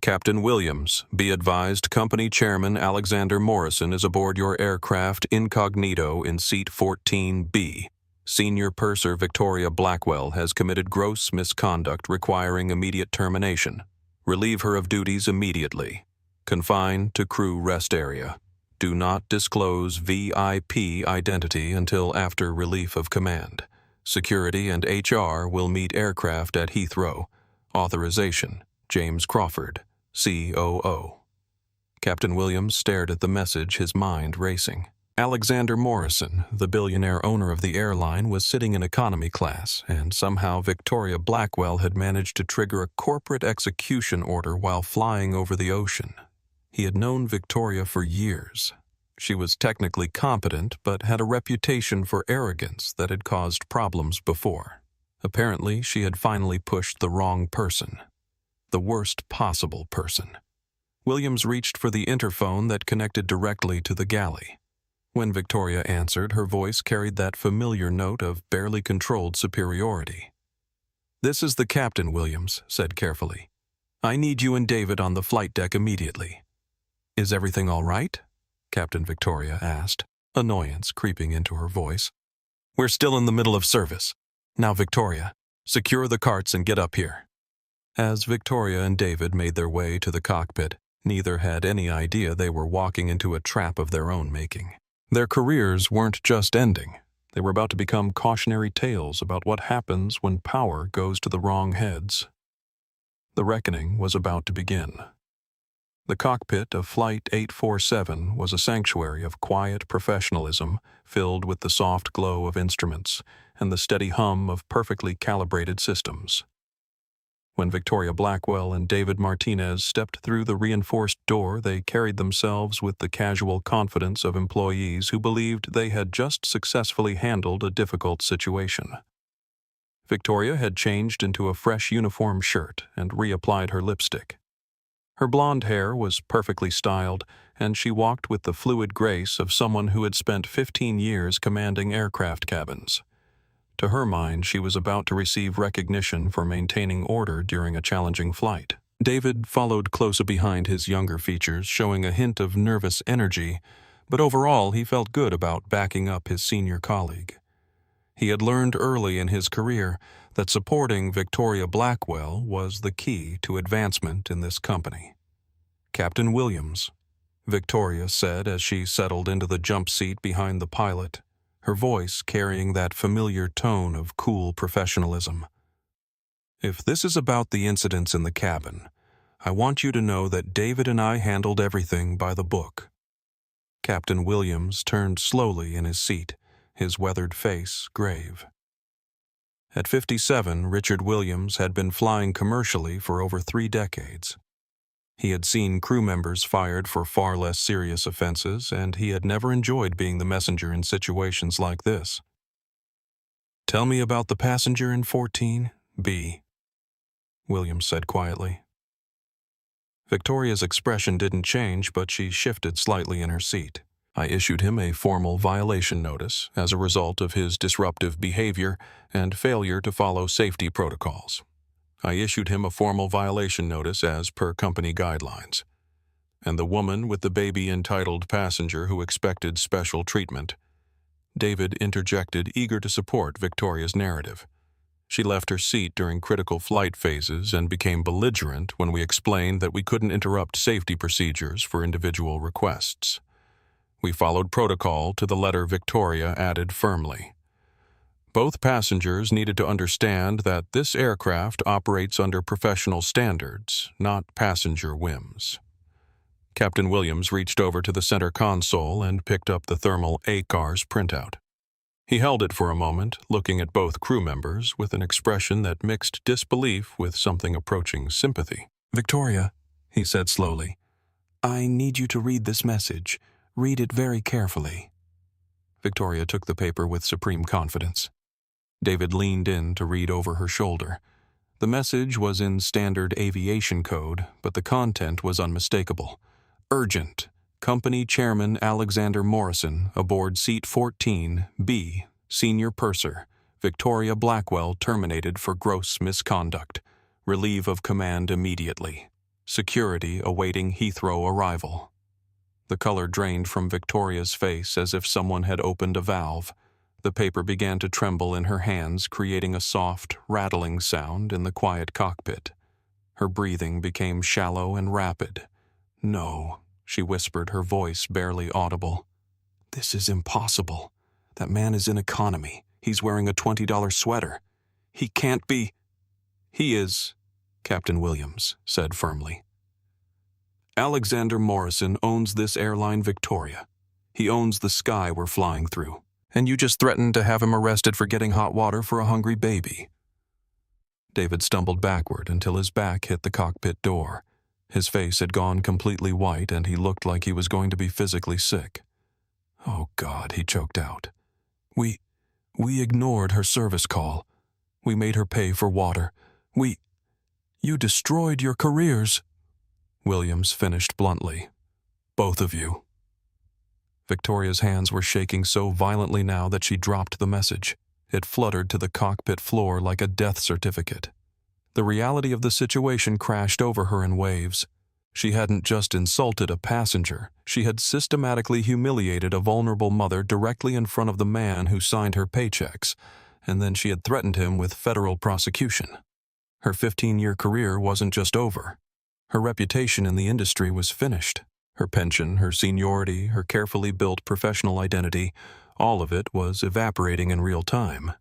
Captain Williams, be advised Company Chairman Alexander Morrison is aboard your aircraft incognito in seat 14B. Senior Purser Victoria Blackwell has committed gross misconduct requiring immediate termination. Relieve her of duties immediately. Confine to crew rest area. Do not disclose VIP identity until after relief of command. Security and HR will meet aircraft at Heathrow. Authorization, James Crawford, COO. Captain Williams stared at the message, his mind racing. Alexander Morrison, the billionaire owner of the airline, was sitting in economy class, and somehow Victoria Blackwell had managed to trigger a corporate execution order while flying over the ocean. He had known Victoria for years. She was technically competent, but had a reputation for arrogance that had caused problems before. Apparently, she had finally pushed the wrong person. The worst possible person. Williams reached for the interphone that connected directly to the galley. When Victoria answered, her voice carried that familiar note of barely controlled superiority. "This is the captain, Williams," said carefully. "I need you and David on the flight deck immediately." "Is everything all right?" Captain Victoria asked, annoyance creeping into her voice. "We're still in the middle of service. Now, Victoria, secure the carts and get up here." As Victoria and David made their way to the cockpit, neither had any idea they were walking into a trap of their own making. Their careers weren't just ending. They were about to become cautionary tales about what happens when power goes to the wrong heads. The reckoning was about to begin. The cockpit of Flight 847 was a sanctuary of quiet professionalism, filled with the soft glow of instruments and the steady hum of perfectly calibrated systems. When Victoria Blackwell and David Martinez stepped through the reinforced door, they carried themselves with the casual confidence of employees who believed they had just successfully handled a difficult situation. Victoria had changed into a fresh uniform shirt and reapplied her lipstick. Her blonde hair was perfectly styled, and she walked with the fluid grace of someone who had spent 15 years commanding aircraft cabins. To her mind, she was about to receive recognition for maintaining order during a challenging flight. David followed close behind, his younger features showing a hint of nervous energy, but overall he felt good about backing up his senior colleague. He had learned early in his career that supporting Victoria Blackwell was the key to advancement in this company. "Captain Williams," Victoria said as she settled into the jump seat behind the pilot, her voice carrying that familiar tone of cool professionalism. "If this is about the incidents in the cabin, I want you to know that David and I handled everything by the book." Captain Williams turned slowly in his seat, his weathered face grave. At 57, Richard Williams had been flying commercially for over 3 decades. He had seen crew members fired for far less serious offenses, and he had never enjoyed being the messenger in situations like this. "Tell me about the passenger in 14B," Williams said quietly. Victoria's expression didn't change, but she shifted slightly in her seat. "I issued him a formal violation notice as a result of his disruptive behavior and failure to follow safety protocols. I issued him a formal violation notice as per company guidelines. And the woman with the baby entitled passenger who expected special treatment." David interjected, eager to support Victoria's narrative. "She left her seat during critical flight phases and became belligerent when we explained that we couldn't interrupt safety procedures for individual requests. We followed protocol to the letter," Victoria added firmly. "Both passengers needed to understand that this aircraft operates under professional standards, not passenger whims." Captain Williams reached over to the center console and picked up the thermal ACARS printout. He held it for a moment, looking at both crew members with an expression that mixed disbelief with something approaching sympathy. "Victoria," he said slowly, "I need you to read this message. Read it very carefully." Victoria took the paper with supreme confidence. David leaned in to read over her shoulder. The message was in standard aviation code, but the content was unmistakable. "Urgent. Company Chairman Alexander Morrison, aboard seat 14B, Senior Purser. Victoria Blackwell terminated for gross misconduct. Relieve of command immediately. Security awaiting Heathrow arrival." The color drained from Victoria's face as if someone had opened a valve. The paper began to tremble in her hands, creating a soft, rattling sound in the quiet cockpit. Her breathing became shallow and rapid. "No," she whispered, her voice barely audible. "This is impossible. That man is in economy. He's wearing a $20 sweater. He can't be. He is, Captain Williams said firmly. Alexander Morrison owns this airline, Victoria. He owns the sky we're flying through. And you just threatened to have him arrested for getting hot water for a hungry baby. David stumbled backward until his back hit the cockpit door. His face had gone completely white, and he looked like he was going to be physically sick. Oh, God, he choked out. We ignored her service call. We made her pay for water. You destroyed your careers. Williams finished bluntly. Both of you. Victoria's hands were shaking so violently now that she dropped the message. It fluttered to the cockpit floor like a death certificate. The reality of the situation crashed over her in waves. She hadn't just insulted a passenger. She had systematically humiliated a vulnerable mother directly in front of the man who signed her paychecks, and then she had threatened him with federal prosecution. Her 15-year career wasn't just over. Her reputation in the industry was finished. Her pension, her seniority, her carefully built professional identity, all of it was evaporating in real time.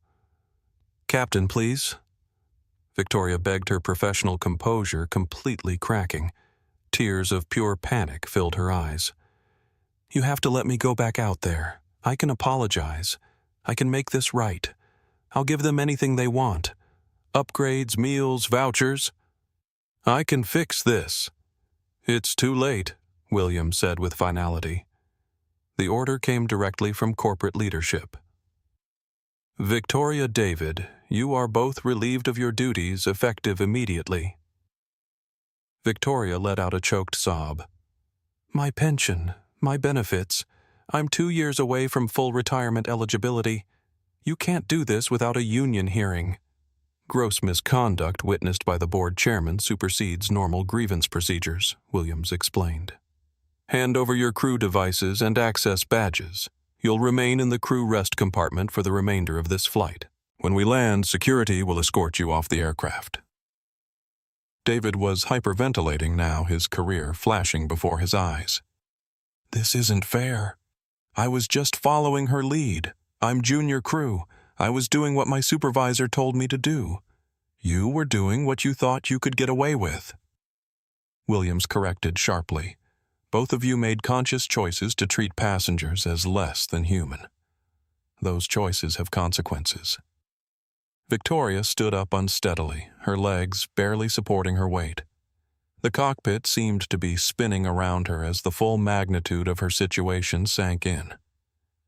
"Captain, please." Victoria begged, her professional composure completely cracking. Tears of pure panic filled her eyes. "You have to let me go back out there. I can apologize. I can make this right. I'll give them anything they want. Upgrades, meals, vouchers. I can fix this." "It's too late," Williams said with finality. The order came directly from corporate leadership. "Victoria, David, you are both relieved of your duties effective immediately." Victoria let out a choked sob. "My pension, my benefits. I'm 2 years away from full retirement eligibility. You can't do this without a union hearing." "Gross misconduct witnessed by the board chairman supersedes normal grievance procedures," Williams explained. "Hand over your crew devices and access badges. You'll remain in the crew rest compartment for the remainder of this flight. When we land, security will escort you off the aircraft." David was hyperventilating now, his career flashing before his eyes. "This isn't fair. I was just following her lead. I'm junior crew. I was doing what my supervisor told me to do. You were doing what you thought you could get away with." Williams corrected sharply. "Both of you made conscious choices to treat passengers as less than human. Those choices have consequences." Victoria stood up unsteadily, her legs barely supporting her weight. The cockpit seemed to be spinning around her as the full magnitude of her situation sank in.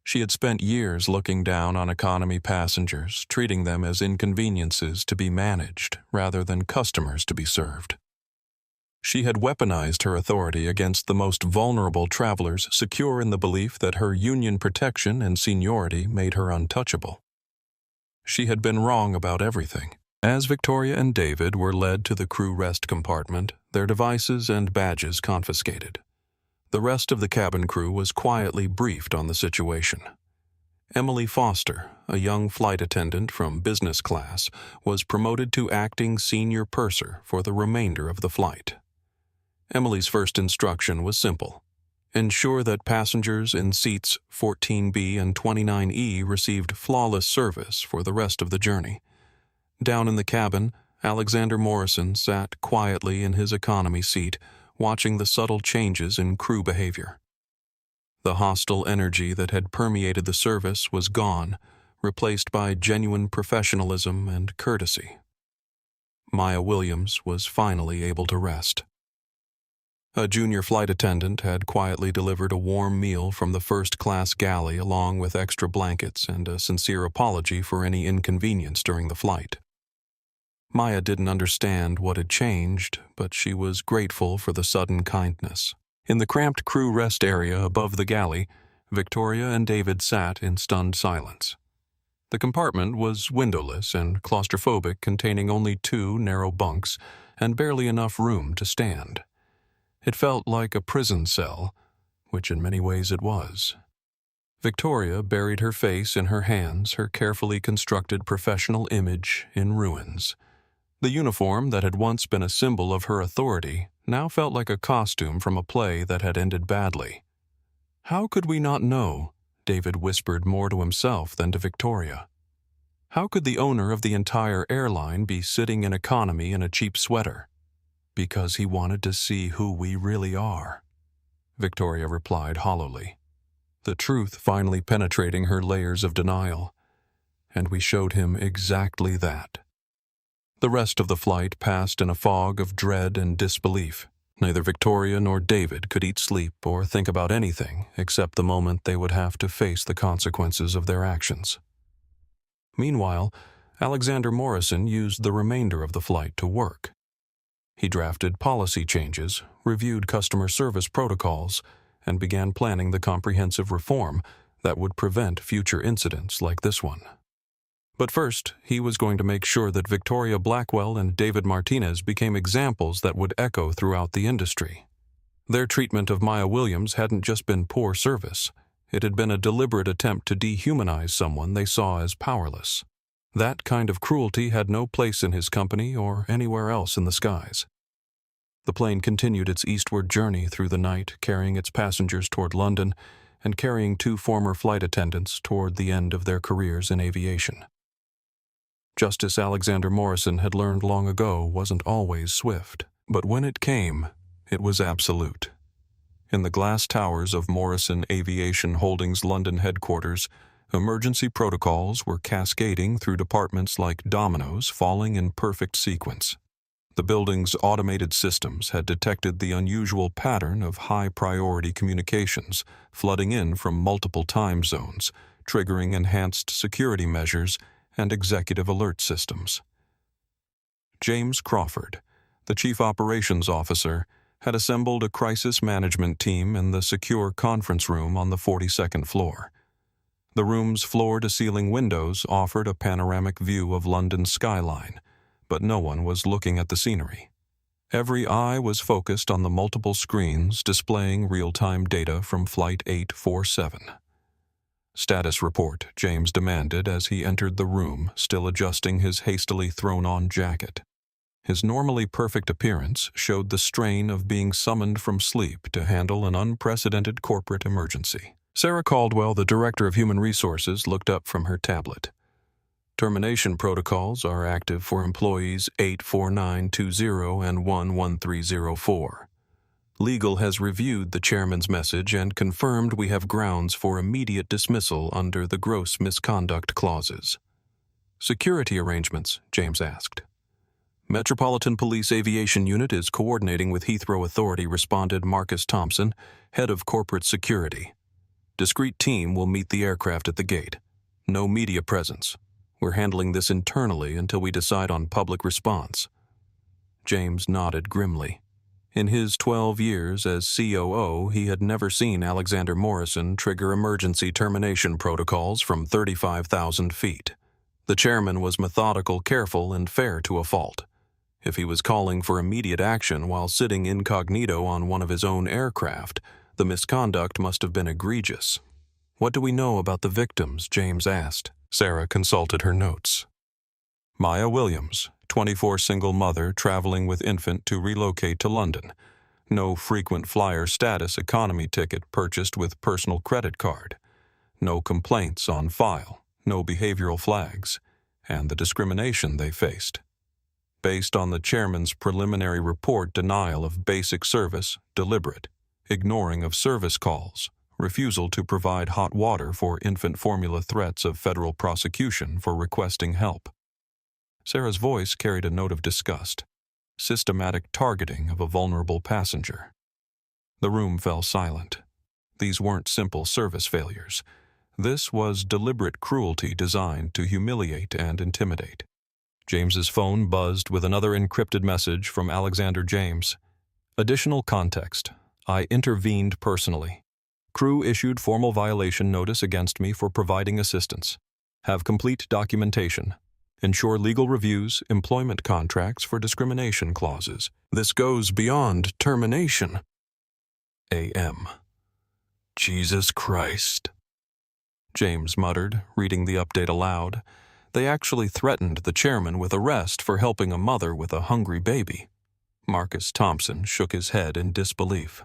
She had spent years looking down on economy passengers, treating them as inconveniences to be managed rather than customers to be served. She had weaponized her authority against the most vulnerable travelers, secure in the belief that her union protection and seniority made her untouchable. She had been wrong about everything. As Victoria and David were led to the crew rest compartment, their devices and badges confiscated. The rest of the cabin crew was quietly briefed on the situation. Emily Foster, a young flight attendant from business class, was promoted to acting senior purser for the remainder of the flight. Emily's first instruction was simple: ensure that passengers in seats 14B and 29E received flawless service for the rest of the journey. Down in the cabin, Alexander Morrison sat quietly in his economy seat, watching the subtle changes in crew behavior. The hostile energy that had permeated the service was gone, replaced by genuine professionalism and courtesy. Maya Williams was finally able to rest. A junior flight attendant had quietly delivered a warm meal from the first-class galley along with extra blankets and a sincere apology for any inconvenience during the flight. Maya didn't understand what had changed, but she was grateful for the sudden kindness. In the cramped crew rest area above the galley, Victoria and David sat in stunned silence. The compartment was windowless and claustrophobic, containing only 2 narrow bunks and barely enough room to stand. It felt like a prison cell, which in many ways it was. Victoria buried her face in her hands, her carefully constructed professional image in ruins. The uniform that had once been a symbol of her authority now felt like a costume from a play that had ended badly. "How could we not know?" David whispered more to himself than to Victoria. How could the owner of the entire airline be sitting in economy in a cheap sweater? Because he wanted to see who we really are, Victoria replied hollowly, the truth finally penetrating her layers of denial. And we showed him exactly that. The rest of the flight passed in a fog of dread and disbelief. Neither Victoria nor David could eat, sleep, or think about anything except the moment they would have to face the consequences of their actions. Meanwhile, Alexander Morrison used the remainder of the flight to work. He drafted policy changes, reviewed customer service protocols, and began planning the comprehensive reform that would prevent future incidents like this one. But first, he was going to make sure that Victoria Blackwell and David Martinez became examples that would echo throughout the industry. Their treatment of Maya Williams hadn't just been poor service. It had been a deliberate attempt to dehumanize someone they saw as powerless. That kind of cruelty had no place in his company or anywhere else in the skies. The plane continued its eastward journey through the night, carrying its passengers toward London and carrying 2 former flight attendants toward the end of their careers in aviation. Justice Alexander Morrison had learned long ago wasn't always swift, but when it came, it was absolute. In the glass towers of Morrison Aviation Holdings London headquarters, emergency protocols were cascading through departments like dominoes, falling in perfect sequence. The building's automated systems had detected the unusual pattern of high-priority communications flooding in from multiple time zones, triggering enhanced security measures and executive alert systems. James Crawford, the chief operations officer, had assembled a crisis management team in the secure conference room on the 42nd floor. The room's floor-to-ceiling windows offered a panoramic view of London's skyline, but no one was looking at the scenery. Every eye was focused on the multiple screens displaying real-time data from Flight 847. Status report, James demanded as he entered the room, still adjusting his hastily thrown-on jacket. His normally perfect appearance showed the strain of being summoned from sleep to handle an unprecedented corporate emergency. Sarah Caldwell, the director of human resources, looked up from her tablet. Termination protocols are active for employees 84920 and 11304. Legal has reviewed the chairman's message and confirmed we have grounds for immediate dismissal under the gross misconduct clauses. Security arrangements, James asked. Metropolitan Police Aviation Unit is coordinating with Heathrow Authority, responded Marcus Thompson, head of corporate security. Discreet team will meet the aircraft at the gate. No media presence. We're handling this internally until we decide on public response. James nodded grimly. In his 12 years as COO, he had never seen Alexander Morrison trigger emergency termination protocols from 35,000 feet. The chairman was methodical, careful, and fair to a fault. If he was calling for immediate action while sitting incognito on one of his own aircraft, the misconduct must have been egregious. What do we know about the victims? James asked. Sarah consulted her notes. Maya Williams, 24 single mother traveling with infant to relocate to London. No frequent flyer status economy ticket purchased with personal credit card. No complaints on file. No behavioral flags. And the discrimination they faced. Based on the chairman's preliminary report, denial of basic service, deliberate. Ignoring of service calls. Refusal to provide hot water for infant formula, threats of federal prosecution for requesting help. Sarah's voice carried a note of disgust. Systematic targeting of a vulnerable passenger. The room fell silent. These weren't simple service failures. This was deliberate cruelty designed to humiliate and intimidate. James's phone buzzed with another encrypted message from Alexander James. Additional context. I intervened personally. Crew issued formal violation notice against me for providing assistance. Have complete documentation. Ensure legal reviews, employment contracts for discrimination clauses. This goes beyond termination. A.M. Jesus Christ. James muttered, reading the update aloud. They actually threatened the chairman with arrest for helping a mother with a hungry baby. Marcus Thompson shook his head in disbelief.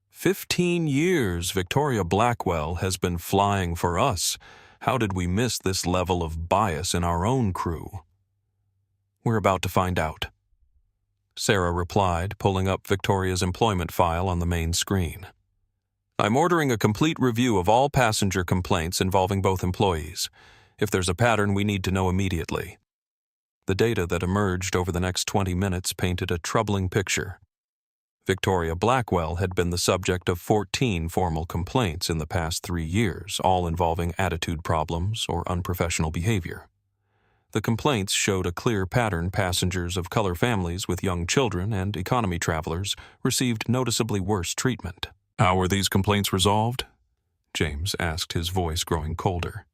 15 years Victoria Blackwell has been flying for us, How did we miss this level of bias in our own crew? We're about to find out, Sarah replied, pulling up Victoria's employment file on the main screen. I'm ordering a complete review of all passenger complaints involving both employees. If there's a pattern, we need to know immediately. The data that emerged over the next 20 minutes painted a troubling picture. Victoria Blackwell had been the subject of 14 formal complaints in the past 3 years, all involving attitude problems or unprofessional behavior. The complaints showed a clear pattern. Passengers of color families with young children and economy travelers received noticeably worse treatment. How were these complaints resolved? James asked, his voice growing colder.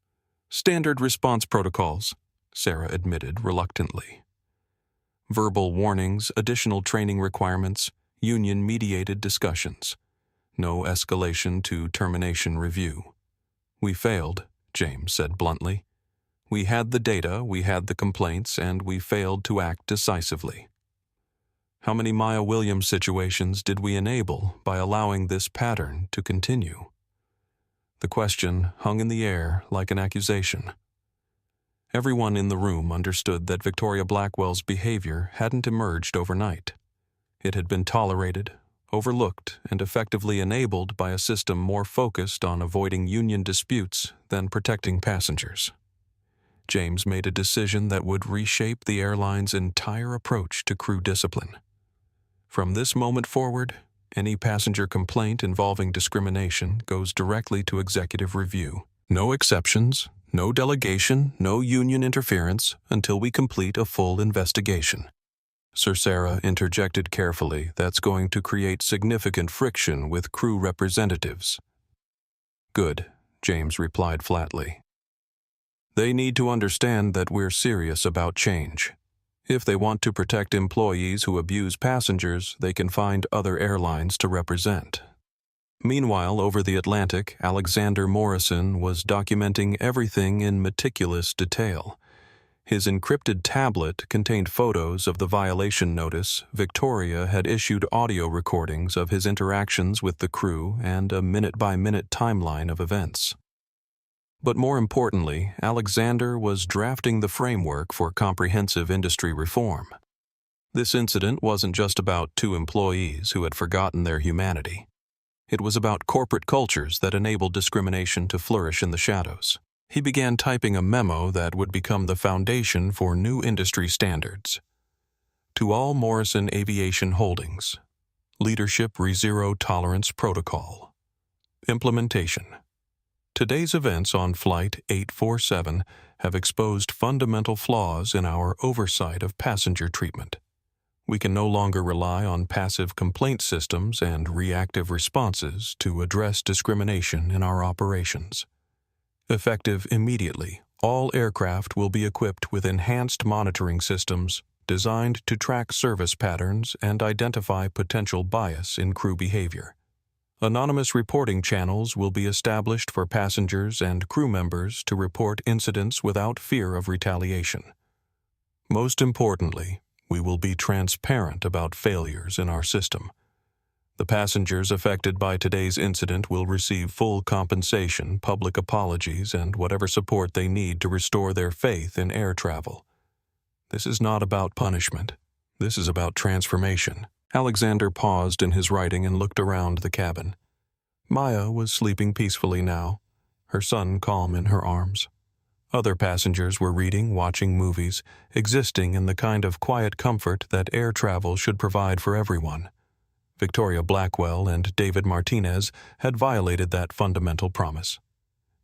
Standard response protocols, Sarah admitted reluctantly. Verbal warnings, additional training requirements, union-mediated discussions. No escalation to termination review. We failed, James said bluntly. We had the data, we had the complaints, and we failed to act decisively. How many Maya Williams situations did we enable by allowing this pattern to continue? The question hung in the air like an accusation. Everyone in the room understood that Victoria Blackwell's behavior hadn't emerged overnight. It had been tolerated, overlooked, and effectively enabled by a system more focused on avoiding union disputes than protecting passengers. James made a decision that would reshape the airline's entire approach to crew discipline. From this moment forward, any passenger complaint involving discrimination goes directly to executive review. No exceptions, no delegation, no union interference until we complete a full investigation. Sir Sarah interjected carefully, that's going to create significant friction with crew representatives. Good, James replied flatly. They need to understand that we're serious about change. If they want to protect employees who abuse passengers, they can find other airlines to represent. Meanwhile, over the Atlantic, Alexander Morrison was documenting everything in meticulous detail. His encrypted tablet contained photos of the violation notice. Victoria had issued audio recordings of his interactions with the crew and a minute-by-minute timeline of events. But more importantly, Alexander was drafting the framework for comprehensive industry reform. This incident wasn't just about 2 employees who had forgotten their humanity. It was about corporate cultures that enabled discrimination to flourish in the shadows. He began typing a memo that would become the foundation for new industry standards. To all Morrison Aviation Holdings, Leadership Zero Tolerance Protocol. Implementation. Today's events on Flight 847 have exposed fundamental flaws in our oversight of passenger treatment. We can no longer rely on passive complaint systems and reactive responses to address discrimination in our operations. Effective immediately, all aircraft will be equipped with enhanced monitoring systems designed to track service patterns and identify potential bias in crew behavior. Anonymous reporting channels will be established for passengers and crew members to report incidents without fear of retaliation. Most importantly, we will be transparent about failures in our system. The passengers affected by today's incident will receive full compensation, public apologies, and whatever support they need to restore their faith in air travel. This is not about punishment. This is about transformation. Alexander paused in his writing and looked around the cabin. Maya was sleeping peacefully now, her son calm in her arms. Other passengers were reading, watching movies, existing in the kind of quiet comfort that air travel should provide for everyone. Victoria Blackwell and David Martinez had violated that fundamental promise.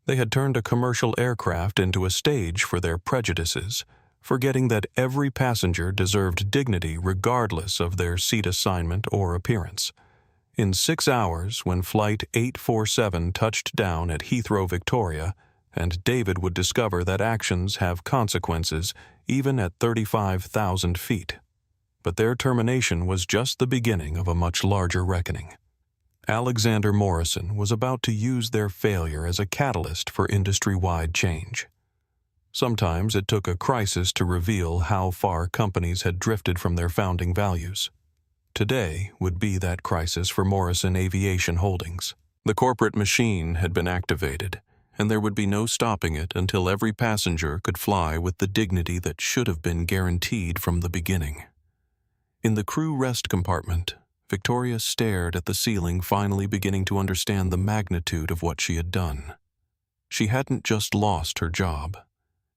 They had turned a commercial aircraft into a stage for their prejudices, forgetting that every passenger deserved dignity regardless of their seat assignment or appearance. In 6 hours, when Flight 847 touched down at Heathrow, Victoria, and David would discover that actions have consequences even at 35,000 feet. But their termination was just the beginning of a much larger reckoning. Alexander Morrison was about to use their failure as a catalyst for industry-wide change. Sometimes it took a crisis to reveal how far companies had drifted from their founding values. Today would be that crisis for Morrison Aviation Holdings. The corporate machine had been activated, and there would be no stopping it until every passenger could fly with the dignity that should have been guaranteed from the beginning. In the crew rest compartment, Victoria stared at the ceiling, finally beginning to understand the magnitude of what she had done. She hadn't just lost her job.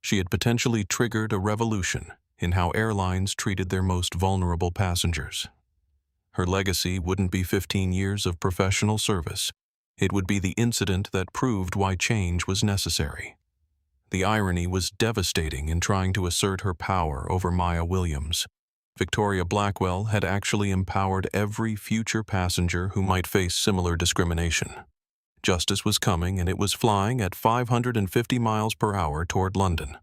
She had potentially triggered a revolution in how airlines treated their most vulnerable passengers. Her legacy wouldn't be 15 years of professional service. It would be the incident that proved why change was necessary. The irony was devastating in trying to assert her power over Maya Williams. Victoria Blackwell had actually empowered every future passenger who might face similar discrimination. Justice was coming, and it was flying at 550 miles per hour toward London.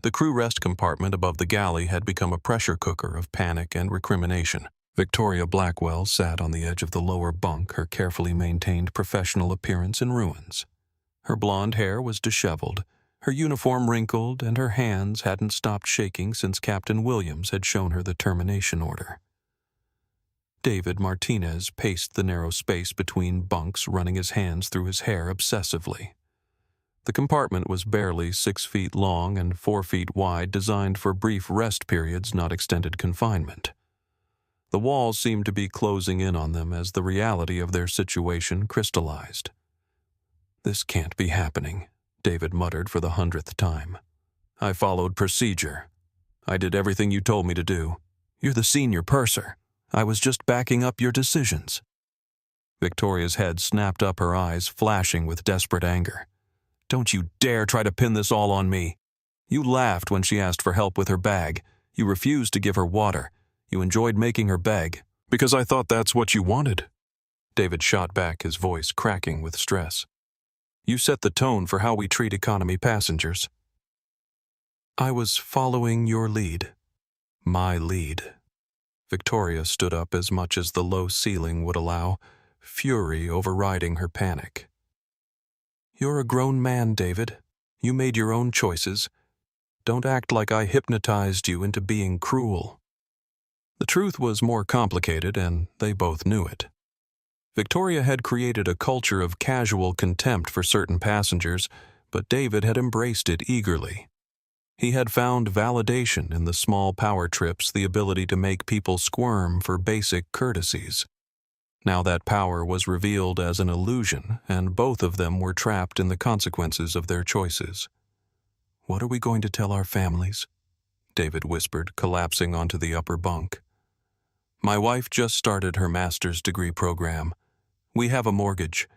The crew rest compartment above the galley had become a pressure cooker of panic and recrimination. Victoria Blackwell sat on the edge of the lower bunk, her carefully maintained professional appearance in ruins. Her blonde hair was disheveled, her uniform wrinkled, and her hands hadn't stopped shaking since Captain Williams had shown her the termination order. David Martinez paced the narrow space between bunks, running his hands through his hair obsessively. The compartment was barely 6 feet long and 4 feet wide, designed for brief rest periods, not extended confinement. The walls seemed to be closing in on them as the reality of their situation crystallized. "This can't be happening," David muttered for the 100th time. "I followed procedure. I did everything you told me to do. You're the senior purser. I was just backing up your decisions." Victoria's head snapped up, her eyes flashing with desperate anger. "Don't you dare try to pin this all on me. You laughed when she asked for help with her bag. You refused to give her water. You enjoyed making her beg." "Because I thought that's what you wanted," David shot back, his voice cracking with stress. "You set the tone for how we treat economy passengers." "I was following your lead. My lead." Victoria stood up as much as the low ceiling would allow, fury overriding her panic. "You're a grown man, David. You made your own choices. Don't act like I hypnotized you into being cruel." The truth was more complicated, and they both knew it. Victoria had created a culture of casual contempt for certain passengers, but David had embraced it eagerly. He had found validation in the small power trips, the ability to make people squirm for basic courtesies. Now that power was revealed as an illusion, and both of them were trapped in the consequences of their choices. "What are we going to tell our families?" David whispered, collapsing onto the upper bunk. "My wife just started her master's degree program. We have a mortgage.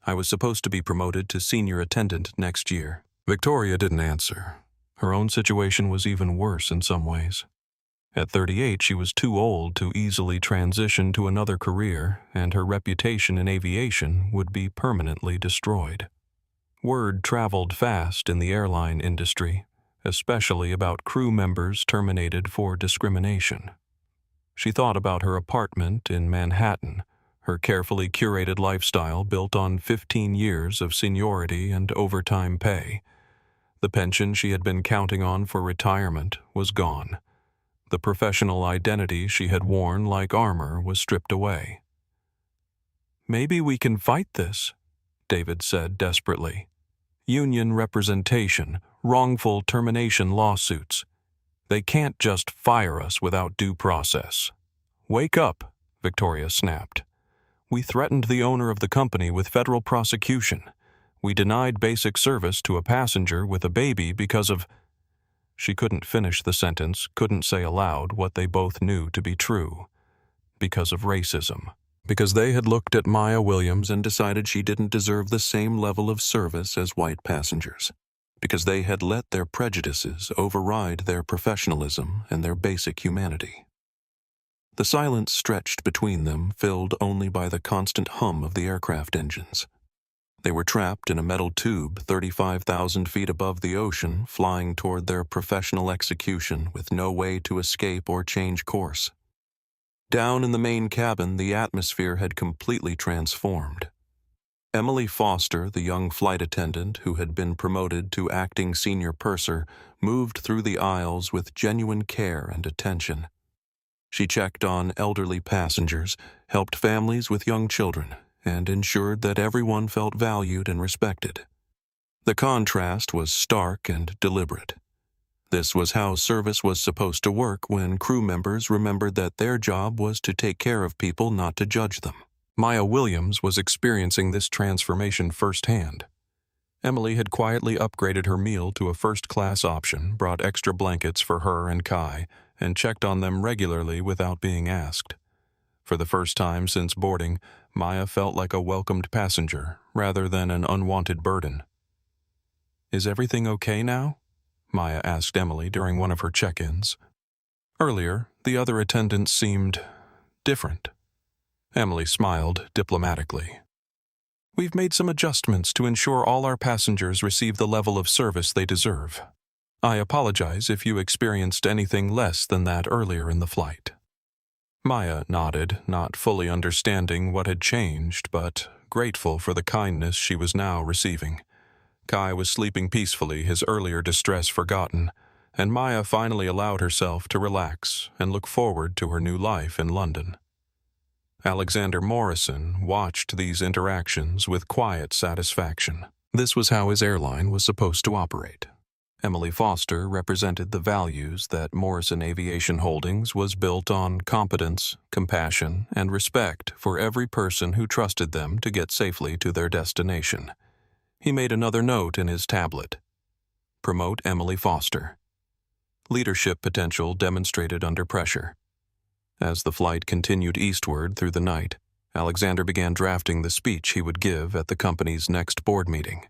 I was supposed to be promoted to senior attendant next year." Victoria didn't answer. Her own situation was even worse in some ways. At 38, she was too old to easily transition to another career, and her reputation in aviation would be permanently destroyed. Word traveled fast in the airline industry, especially about crew members terminated for discrimination. She thought about her apartment in Manhattan, her carefully curated lifestyle built on 15 years of seniority and overtime pay. The pension she had been counting on for retirement was gone. The professional identity she had worn like armor was stripped away. "Maybe we can fight this," David said desperately. "Union representation, wrongful termination lawsuits. They can't just fire us without due process." "Wake up," Victoria snapped. "We threatened the owner of the company with federal prosecution. We denied basic service to a passenger with a baby because of—" She couldn't finish the sentence, couldn't say aloud what they both knew to be true. Because of racism. Because they had looked at Maya Williams and decided she didn't deserve the same level of service as white passengers. Because they had let their prejudices override their professionalism and their basic humanity. The silence stretched between them, filled only by the constant hum of the aircraft engines. They were trapped in a metal tube 35,000 feet above the ocean, flying toward their professional execution with no way to escape or change course. Down in the main cabin, the atmosphere had completely transformed. Emily Foster, the young flight attendant who had been promoted to acting senior purser, moved through the aisles with genuine care and attention. She checked on elderly passengers, helped families with young children, and ensured that everyone felt valued and respected. The contrast was stark and deliberate. This was how service was supposed to work when crew members remembered that their job was to take care of people, not to judge them. Maya Williams was experiencing this transformation firsthand. Emily had quietly upgraded her meal to a first-class option, brought extra blankets for her and Kai, and checked on them regularly without being asked. For the first time since boarding, Maya felt like a welcomed passenger rather than an unwanted burden. "Is everything okay now?" Maya asked Emily during one of her check-ins. Earlier, the other attendants seemed different. Emily smiled diplomatically. "We've made some adjustments to ensure all our passengers receive the level of service they deserve. I apologize if you experienced anything less than that earlier in the flight." Maya nodded, not fully understanding what had changed, but grateful for the kindness she was now receiving. Kai was sleeping peacefully, his earlier distress forgotten, and Maya finally allowed herself to relax and look forward to her new life in London. Alexander Morrison watched these interactions with quiet satisfaction. This was how his airline was supposed to operate. Emily Foster represented the values that Morrison Aviation Holdings was built on: competence, compassion, and respect for every person who trusted them to get safely to their destination. He made another note in his tablet: "Promote Emily Foster." Leadership potential demonstrated under pressure. As the flight continued eastward through the night, Alexander began drafting the speech he would give at the company's next board meeting.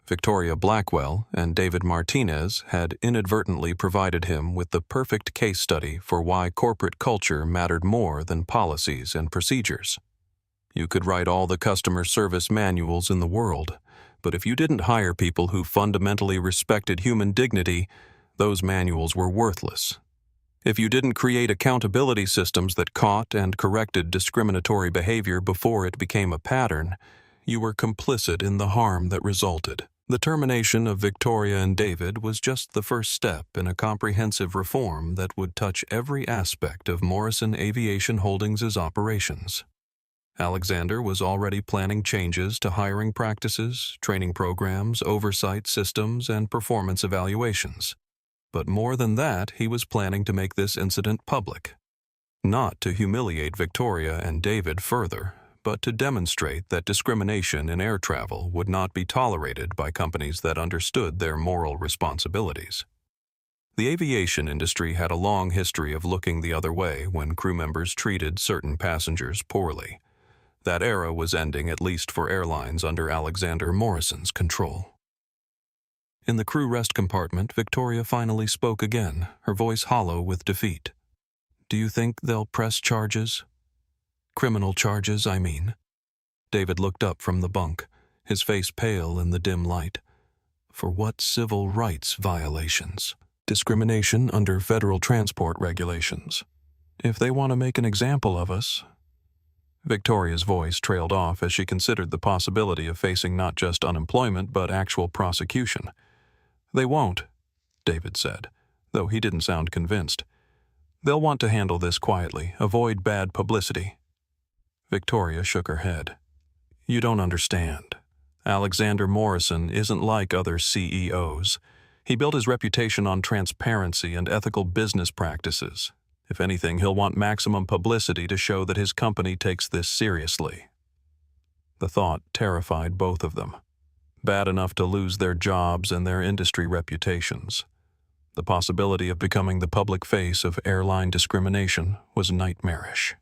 Victoria Blackwell and David Martinez had inadvertently provided him with the perfect case study for why corporate culture mattered more than policies and procedures. You could write all the customer service manuals in the world, but if you didn't hire people who fundamentally respected human dignity, those manuals were worthless. If you didn't create accountability systems that caught and corrected discriminatory behavior before it became a pattern, you were complicit in the harm that resulted. The termination of Victoria and David was just the first step in a comprehensive reform that would touch every aspect of Morrison Aviation Holdings' operations. Alexander was already planning changes to hiring practices, training programs, oversight systems, and performance evaluations. But more than that, he was planning to make this incident public. Not to humiliate Victoria and David further, but to demonstrate that discrimination in air travel would not be tolerated by companies that understood their moral responsibilities. The aviation industry had a long history of looking the other way when crew members treated certain passengers poorly. That era was ending, at least for airlines under Alexander Morrison's control. In the crew rest compartment, Victoria finally spoke again, her voice hollow with defeat. "Do you think they'll press charges? Criminal charges, I mean." David looked up from the bunk, his face pale in the dim light. "For what civil rights violations?" "Discrimination under federal transport regulations. If they want to make an example of us..." Victoria's voice trailed off as she considered the possibility of facing not just unemployment but actual prosecution. "They won't," David said, though he didn't sound convinced. "They'll want to handle this quietly, avoid bad publicity." Victoria shook her head. "You don't understand. Alexander Morrison isn't like other CEOs. He built his reputation on transparency and ethical business practices. If anything, he'll want maximum publicity to show that his company takes this seriously." The thought terrified both of them. Bad enough to lose their jobs and their industry reputations. The possibility of becoming the public face of airline discrimination was nightmarish.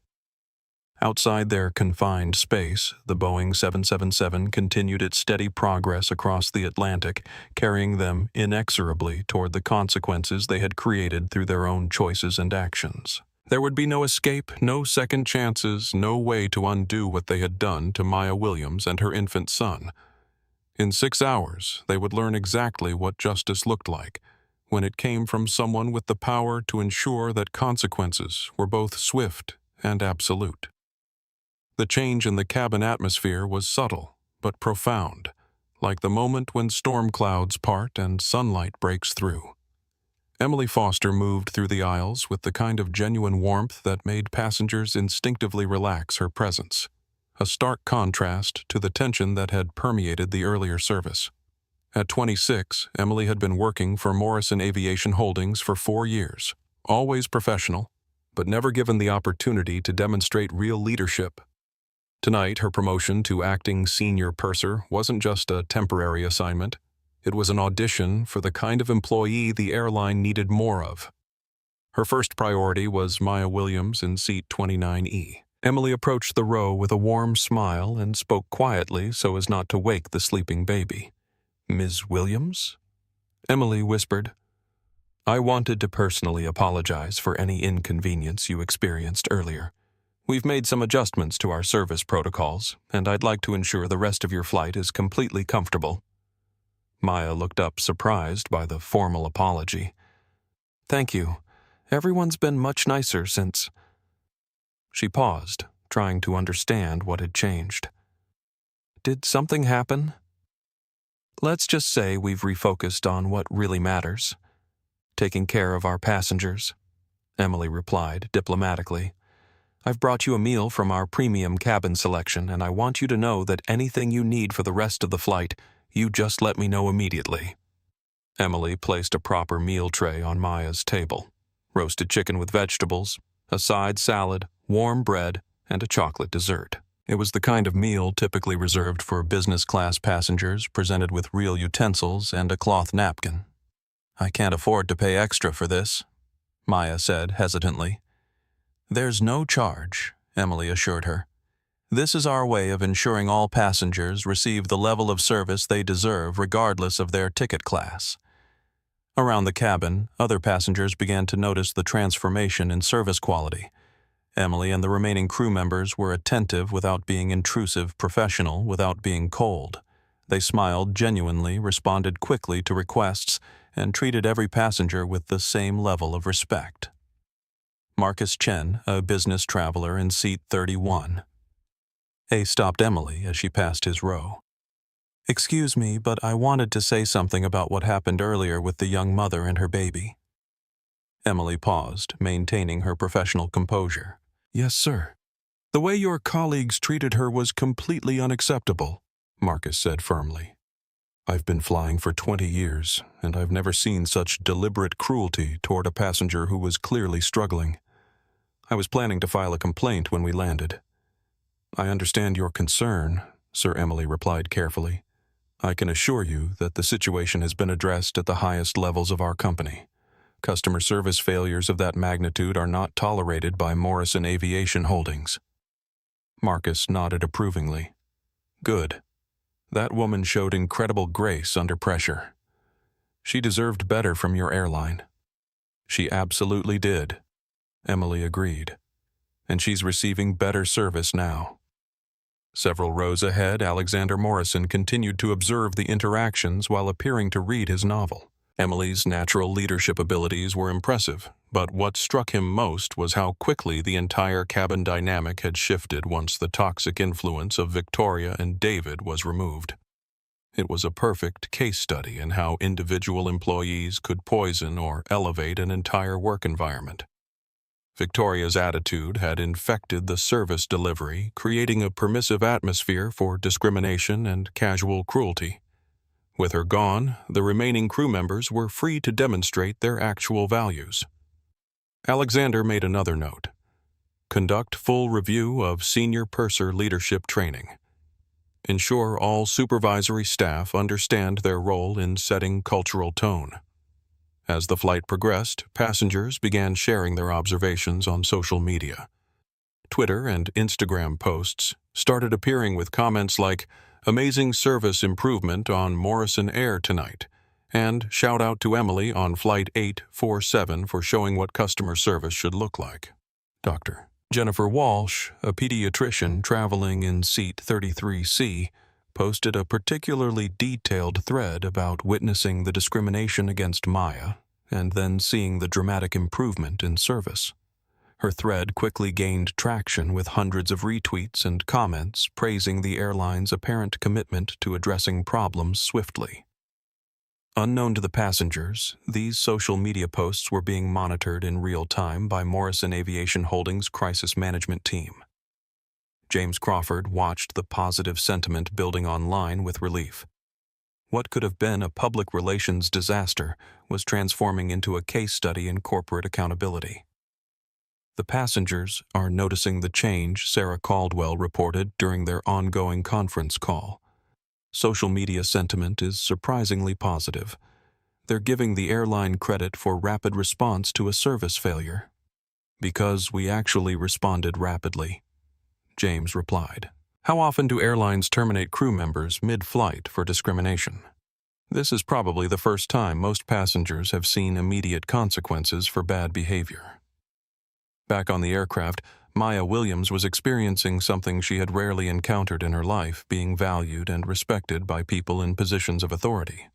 Outside their confined space, the Boeing 777 continued its steady progress across the Atlantic, carrying them inexorably toward the consequences they had created through their own choices and actions. There would be no escape, no second chances, no way to undo what they had done to Maya Williams and her infant son. In 6 hours, they would learn exactly what justice looked like, when it came from someone with the power to ensure that consequences were both swift and absolute. The change in the cabin atmosphere was subtle, but profound, like the moment when storm clouds part and sunlight breaks through. Emily Foster moved through the aisles with the kind of genuine warmth that made passengers instinctively relax her presence, a stark contrast to the tension that had permeated the earlier service. At 26, Emily had been working for Morrison Aviation Holdings for 4 years, always professional, but never given the opportunity to demonstrate real leadership. Tonight, her promotion to acting senior purser wasn't just a temporary assignment. It was an audition for the kind of employee the airline needed more of. Her first priority was Maya Williams in seat 29E. Emily approached the row with a warm smile and spoke quietly so as not to wake the sleeping baby. "Ms. Williams?" Emily whispered. "I wanted to personally apologize for any inconvenience you experienced earlier. We've made some adjustments to our service protocols, and I'd like to ensure the rest of your flight is completely comfortable." Maya looked up, surprised by the formal apology. "Thank you. Everyone's been much nicer since—" She paused, trying to understand what had changed. "Did something happen?" "Let's just say we've refocused on what really matters. Taking care of our passengers," Emily replied diplomatically. "I've brought you a meal from our premium cabin selection, and I want you to know that anything you need for the rest of the flight, you just let me know immediately." Emily placed a proper meal tray on Maya's table. Roasted chicken with vegetables, a side salad, warm bread, and a chocolate dessert. It was the kind of meal typically reserved for business-class passengers, presented with real utensils and a cloth napkin. "I can't afford to pay extra for this," Maya said hesitantly. "There's no charge," Emily assured her. "This is our way of ensuring all passengers receive the level of service they deserve regardless of their ticket class." Around the cabin, other passengers began to notice the transformation in service quality. Emily and the remaining crew members were attentive without being intrusive, professional without being cold. They smiled genuinely, responded quickly to requests, and treated every passenger with the same level of respect. Marcus Chen, a business traveler in seat 31. A stopped Emily as she passed his row. "Excuse me, but I wanted to say something about what happened earlier with the young mother and her baby." Emily paused, maintaining her professional composure. "Yes, sir. The way your colleagues treated her was completely unacceptable," Marcus said firmly. "I've been flying for 20 years, and I've never seen such deliberate cruelty toward a passenger who was clearly struggling. I was planning to file a complaint when we landed." "I understand your concern," Sir Emily replied carefully. "I can assure you that the situation has been addressed at the highest levels of our company. Customer service failures of that magnitude are not tolerated by Morrison Aviation Holdings." Marcus nodded approvingly. "Good. That woman showed incredible grace under pressure. She deserved better from your airline." "She absolutely did," Emily agreed. "And she's receiving better service now." Several rows ahead, Alexander Morrison continued to observe the interactions while appearing to read his novel. Emily's natural leadership abilities were impressive, but what struck him most was how quickly the entire cabin dynamic had shifted once the toxic influence of Victoria and David was removed. It was a perfect case study in how individual employees could poison or elevate an entire work environment. Victoria's attitude had infected the service delivery, creating a permissive atmosphere for discrimination and casual cruelty. With her gone, the remaining crew members were free to demonstrate their actual values. Alexander made another note. Conduct full review of senior purser leadership training. Ensure all supervisory staff understand their role in setting cultural tone. As the flight progressed, passengers began sharing their observations on social media. Twitter and Instagram posts started appearing with comments like, "Amazing service improvement on Morrison Air tonight," and "Shout out to Emily on Flight 847 for showing what customer service should look like." Dr. Jennifer Walsh, a pediatrician traveling in seat 33C, posted a particularly detailed thread about witnessing the discrimination against Maya and then seeing the dramatic improvement in service. Her thread quickly gained traction with hundreds of retweets and comments praising the airline's apparent commitment to addressing problems swiftly. Unknown to the passengers, these social media posts were being monitored in real time by Morrison Aviation Holdings' crisis management team. James Crawford watched the positive sentiment building online with relief. What could have been a public relations disaster was transforming into a case study in corporate accountability. The passengers are noticing the change, Sarah Caldwell reported during their ongoing conference call. Social media sentiment is surprisingly positive. They're giving the airline credit for rapid response to a service failure. Because we actually responded rapidly, James replied. How often do airlines terminate crew members mid-flight for discrimination? This is probably the first time most passengers have seen immediate consequences for bad behavior. Back on the aircraft, Maya Williams was experiencing something she had rarely encountered in her life, being valued and respected by people in positions of authority.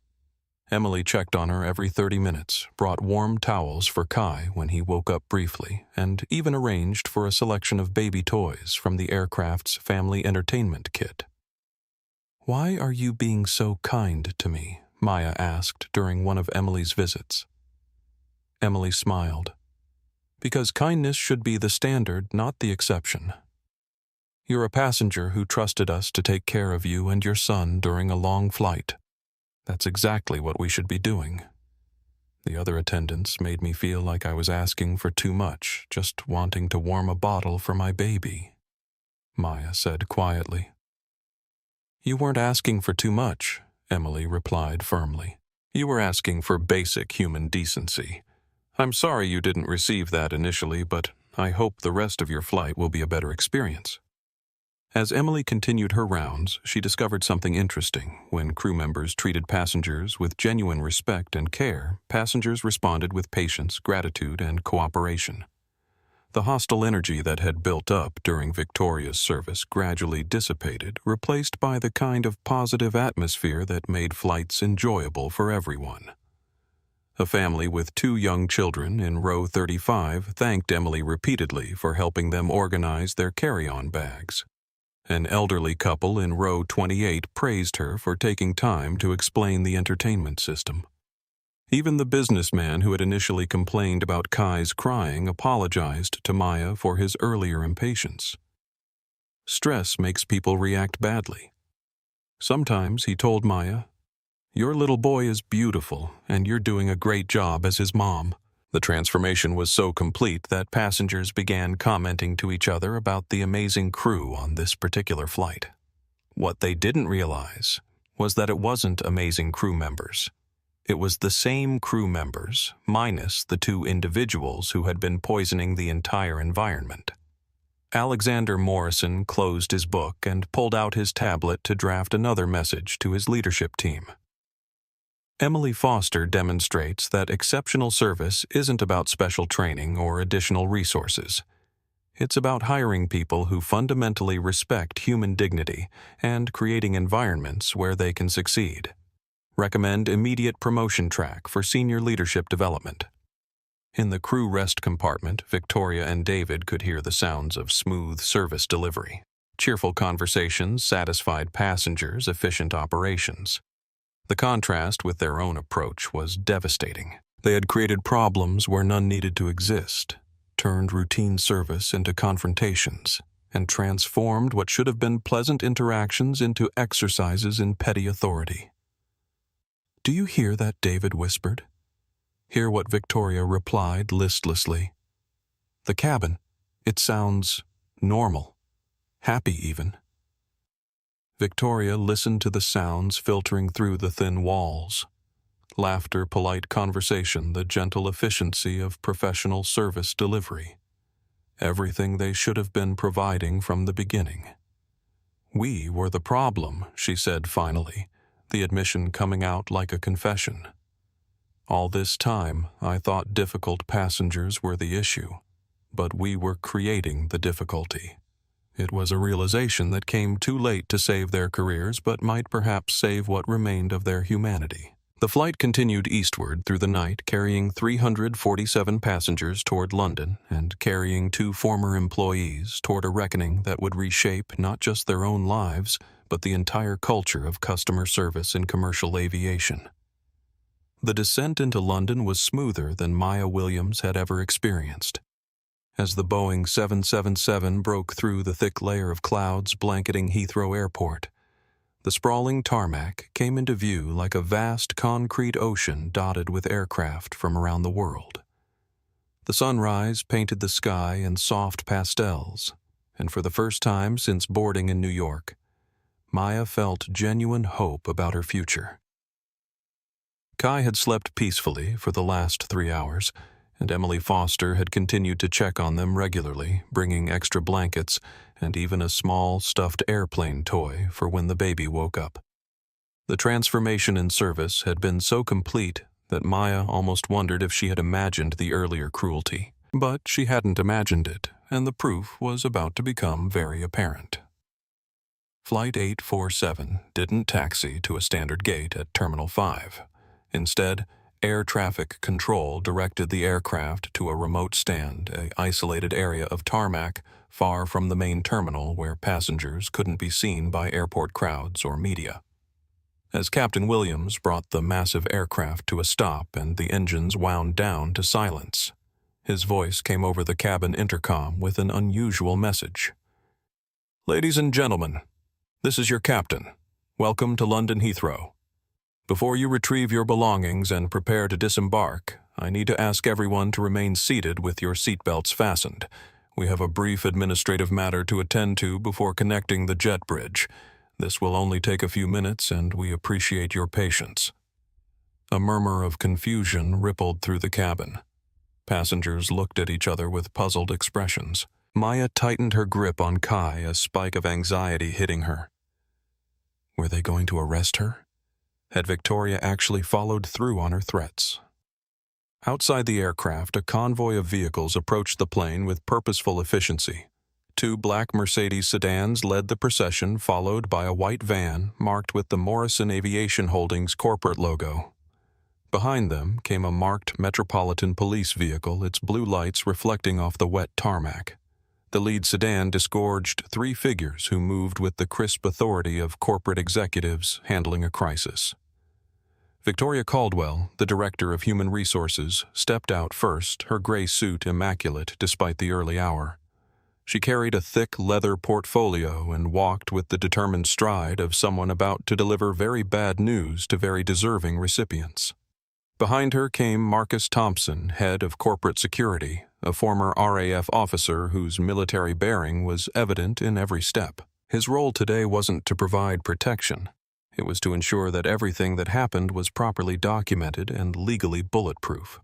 Emily checked on her every 30 minutes, brought warm towels for Kai when he woke up briefly, and even arranged for a selection of baby toys from the aircraft's family entertainment kit. "Why are you being so kind to me?" Maya asked during one of Emily's visits. Emily smiled. "Because kindness should be the standard, not the exception. You're a passenger who trusted us to take care of you and your son during a long flight. That's exactly what we should be doing. The other attendants made me feel like I was asking for too much, just wanting to warm a bottle for my baby," Maya said quietly. "You weren't asking for too much," Emily replied firmly. "You were asking for basic human decency. I'm sorry you didn't receive that initially, but I hope the rest of your flight will be a better experience." As Emily continued her rounds, she discovered something interesting. When crew members treated passengers with genuine respect and care, passengers responded with patience, gratitude, and cooperation. The hostile energy that had built up during Victoria's service gradually dissipated, replaced by the kind of positive atmosphere that made flights enjoyable for everyone. A family with 2 young children in row 35 thanked Emily repeatedly for helping them organize their carry-on bags. An elderly couple in row 28 praised her for taking time to explain the entertainment system. Even the businessman who had initially complained about Kai's crying apologized to Maya for his earlier impatience. Stress makes people react badly. Sometimes, he told Maya, "Your little boy is beautiful, and you're doing a great job as his mom." The transformation was so complete that passengers began commenting to each other about the amazing crew on this particular flight. What they didn't realize was that it wasn't amazing crew members. It was the same crew members, minus the 2 individuals who had been poisoning the entire environment. Alexander Morrison closed his book and pulled out his tablet to draft another message to his leadership team. Emily Foster demonstrates that exceptional service isn't about special training or additional resources. It's about hiring people who fundamentally respect human dignity and creating environments where they can succeed. Recommend immediate promotion track for senior leadership development. In the crew rest compartment, Victoria and David could hear the sounds of smooth service delivery. Cheerful conversations, satisfied passengers, efficient operations. The contrast with their own approach was devastating. They had created problems where none needed to exist, turned routine service into confrontations, and transformed what should have been pleasant interactions into exercises in petty authority. "Do you hear that?" David whispered. "Hear what?" Victoria replied listlessly. "The cabin. It sounds normal. Happy even." Victoria listened to the sounds filtering through the thin walls. Laughter, polite conversation, the gentle efficiency of professional service delivery. Everything they should have been providing from the beginning. "We were the problem," she said finally, the admission coming out like a confession. "All this time, I thought difficult passengers were the issue, but we were creating the difficulty." It was a realization that came too late to save their careers, but might perhaps save what remained of their humanity. The flight continued eastward through the night, carrying 347 passengers toward London and carrying 2 former employees toward a reckoning that would reshape not just their own lives, but the entire culture of customer service in commercial aviation. The descent into London was smoother than Maya Williams had ever experienced. As the Boeing 777 broke through the thick layer of clouds blanketing Heathrow Airport, The sprawling tarmac came into view like a vast concrete ocean dotted with aircraft from around the world. The sunrise painted the sky in soft pastels, and for the first time since boarding in New York, Maya felt genuine hope about her future. Kai had slept peacefully for the last 3 hours, and Emily Foster had continued to check on them regularly, bringing extra blankets and even a small stuffed airplane toy for when the baby woke up. The transformation in service had been so complete that Maya almost wondered if she had imagined the earlier cruelty. But she hadn't imagined it, and the proof was about to become very apparent. Flight 847 didn't taxi to a standard gate at Terminal 5. Instead, air traffic control directed the aircraft to a remote stand, an isolated area of tarmac far from the main terminal where passengers couldn't be seen by airport crowds or media. As Captain Williams brought the massive aircraft to a stop and the engines wound down to silence, his voice came over the cabin intercom with an unusual message. "Ladies and gentlemen, this is your captain. Welcome to London Heathrow. Before you retrieve your belongings and prepare to disembark, I need to ask everyone to remain seated with your seatbelts fastened. We have a brief administrative matter to attend to before connecting the jet bridge. This will only take a few minutes, and we appreciate your patience." A murmur of confusion rippled through the cabin. Passengers looked at each other with puzzled expressions. Maya tightened her grip on Kai, a spike of anxiety hitting her. Were they going to arrest her? Had Victoria actually followed through on her threats? Outside the aircraft, a convoy of vehicles approached the plane with purposeful efficiency. 2 black Mercedes sedans led the procession, followed by a white van marked with the Morrison Aviation Holdings corporate logo. Behind them came a marked Metropolitan Police vehicle, its blue lights reflecting off the wet tarmac. The lead sedan disgorged 3 figures who moved with the crisp authority of corporate executives handling a crisis. Victoria Caldwell, the Director of Human Resources, stepped out first, her gray suit immaculate despite the early hour. She carried a thick leather portfolio and walked with the determined stride of someone about to deliver very bad news to very deserving recipients. Behind her came Marcus Thompson, head of corporate security, a former RAF officer whose military bearing was evident in every step. His role today wasn't to provide protection. It was to ensure that everything that happened was properly documented and legally bulletproof.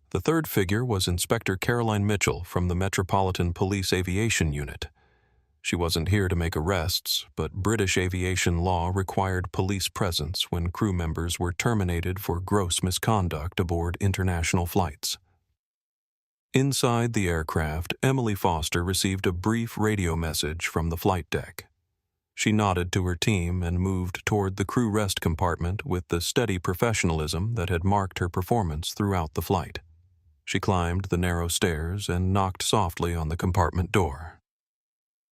The third figure was Inspector Caroline Mitchell from the Metropolitan Police Aviation Unit. She wasn't here to make arrests, but British aviation law required police presence when crew members were terminated for gross misconduct aboard international flights. Inside the aircraft, Emily Foster received a brief radio message from the flight deck. She nodded to her team and moved toward the crew rest compartment with the steady professionalism that had marked her performance throughout the flight. She climbed the narrow stairs and knocked softly on the compartment door.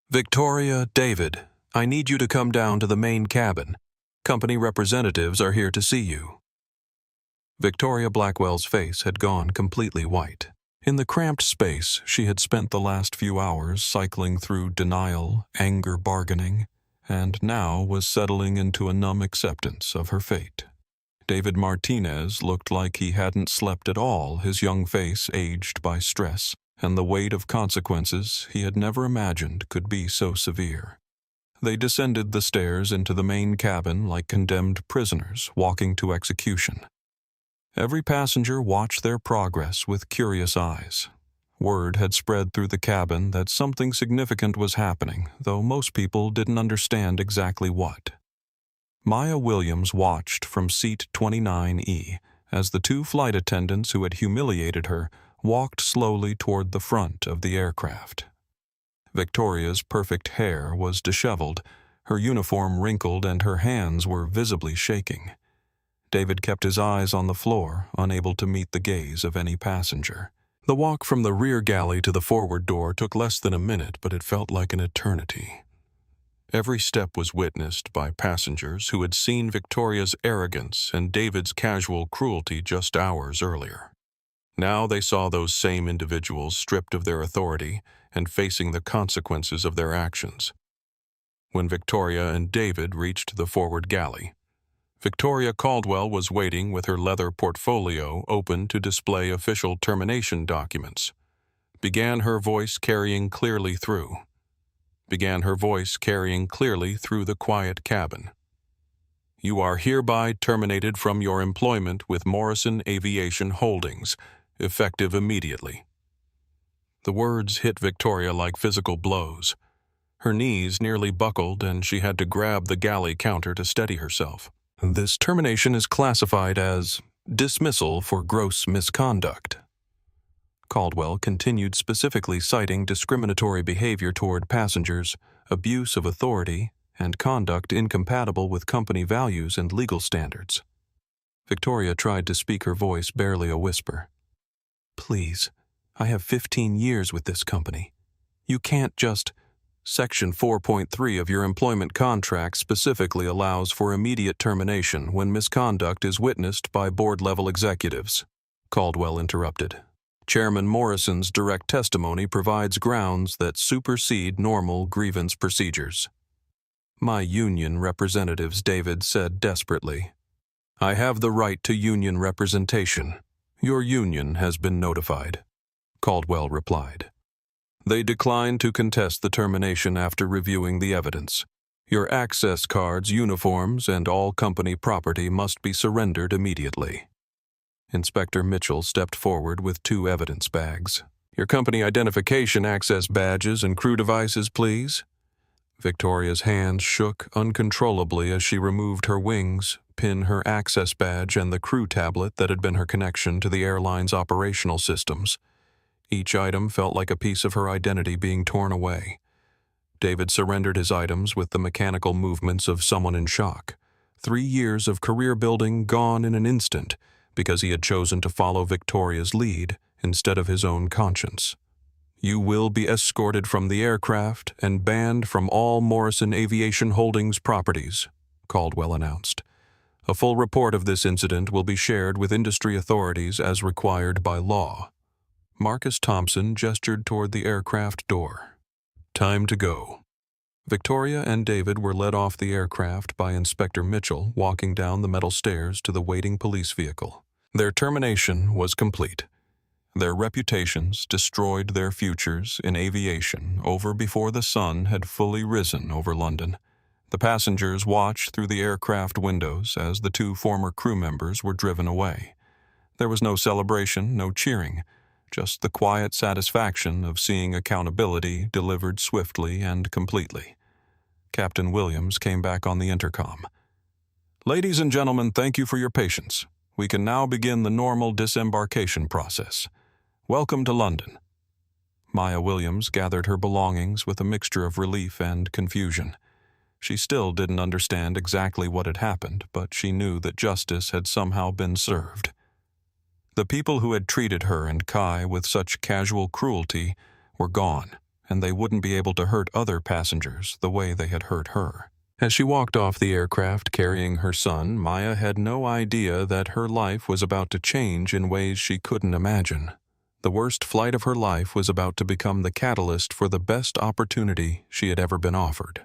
"Victoria, David, I need you to come down to the main cabin. Company representatives are here to see you." Victoria Blackwell's face had gone completely white. In the cramped space, she had spent the last few hours cycling through denial, anger bargaining, and now was settling into a numb acceptance of her fate. David Martinez looked like he hadn't slept at all, his young face aged by stress and the weight of consequences he had never imagined could be so severe. They descended the stairs into the main cabin like condemned prisoners walking to execution. Every passenger watched their progress with curious eyes. Word had spread through the cabin that something significant was happening, though most people didn't understand exactly what. Maya Williams watched from seat 29E as the 2 flight attendants who had humiliated her walked slowly toward the front of the aircraft. Victoria's perfect hair was disheveled, her uniform wrinkled, and her hands were visibly shaking. David kept his eyes on the floor, unable to meet the gaze of any passenger. The walk from the rear galley to the forward door took less than a minute, but it felt like an eternity. Every step was witnessed by passengers who had seen Victoria's arrogance and David's casual cruelty just hours earlier. Now they saw those same individuals stripped of their authority and facing the consequences of their actions. when Victoria and David reached the forward galley. Victoria Caldwell was waiting with her leather portfolio open to display official termination documents. Began her voice carrying clearly through the quiet cabin. You are hereby terminated from your employment with Morrison Aviation Holdings, effective immediately. The words hit Victoria like physical blows. Her knees nearly buckled and she had to grab the galley counter to steady herself. This termination is classified as dismissal for gross misconduct. Caldwell continued, specifically citing discriminatory behavior toward passengers, abuse of authority, and conduct incompatible with company values and legal standards. Victoria tried to speak, her voice barely a whisper. Please, I have 15 years with this company. You can't just... Section 4.3 of your employment contract specifically allows for immediate termination when misconduct is witnessed by board-level executives, Caldwell interrupted. Chairman Morrison's direct testimony provides grounds that supersede normal grievance procedures. My union representatives, David said desperately. I have the right to union representation. Your union has been notified, Caldwell replied. They declined to contest the termination after reviewing the evidence. Your access cards, uniforms, and all company property must be surrendered immediately. Inspector Mitchell stepped forward with 2 evidence bags. Your company identification access badges and crew devices, please. Victoria's hands shook uncontrollably as she removed her wings, pin, her access badge, and the crew tablet that had been her connection to the airline's operational systems. Each item felt like a piece of her identity being torn away. David surrendered his items with the mechanical movements of someone in shock. 3 years of career building gone in an instant because he had chosen to follow Victoria's lead instead of his own conscience. You will be escorted from the aircraft and banned from all Morrison Aviation Holdings properties, Caldwell announced. A full report of this incident will be shared with industry authorities as required by law. Marcus Thompson gestured toward the aircraft door. Time to go. Victoria and David were led off the aircraft by Inspector Mitchell, walking down the metal stairs to the waiting police vehicle. Their termination was complete. Their reputations destroyed, their futures in aviation over before the sun had fully risen over London. The passengers watched through the aircraft windows as the 2 former crew members were driven away. There was no celebration, no cheering. Just the quiet satisfaction of seeing accountability delivered swiftly and completely. Captain Williams came back on the intercom. Ladies and gentlemen, thank you for your patience. We can now begin the normal disembarkation process. Welcome to London. Maya Williams gathered her belongings with a mixture of relief and confusion. She still didn't understand exactly what had happened, but she knew that justice had somehow been served. The people who had treated her and Kai with such casual cruelty were gone, and they wouldn't be able to hurt other passengers the way they had hurt her. As she walked off the aircraft carrying her son, Maya had no idea that her life was about to change in ways she couldn't imagine. The worst flight of her life was about to become the catalyst for the best opportunity she had ever been offered.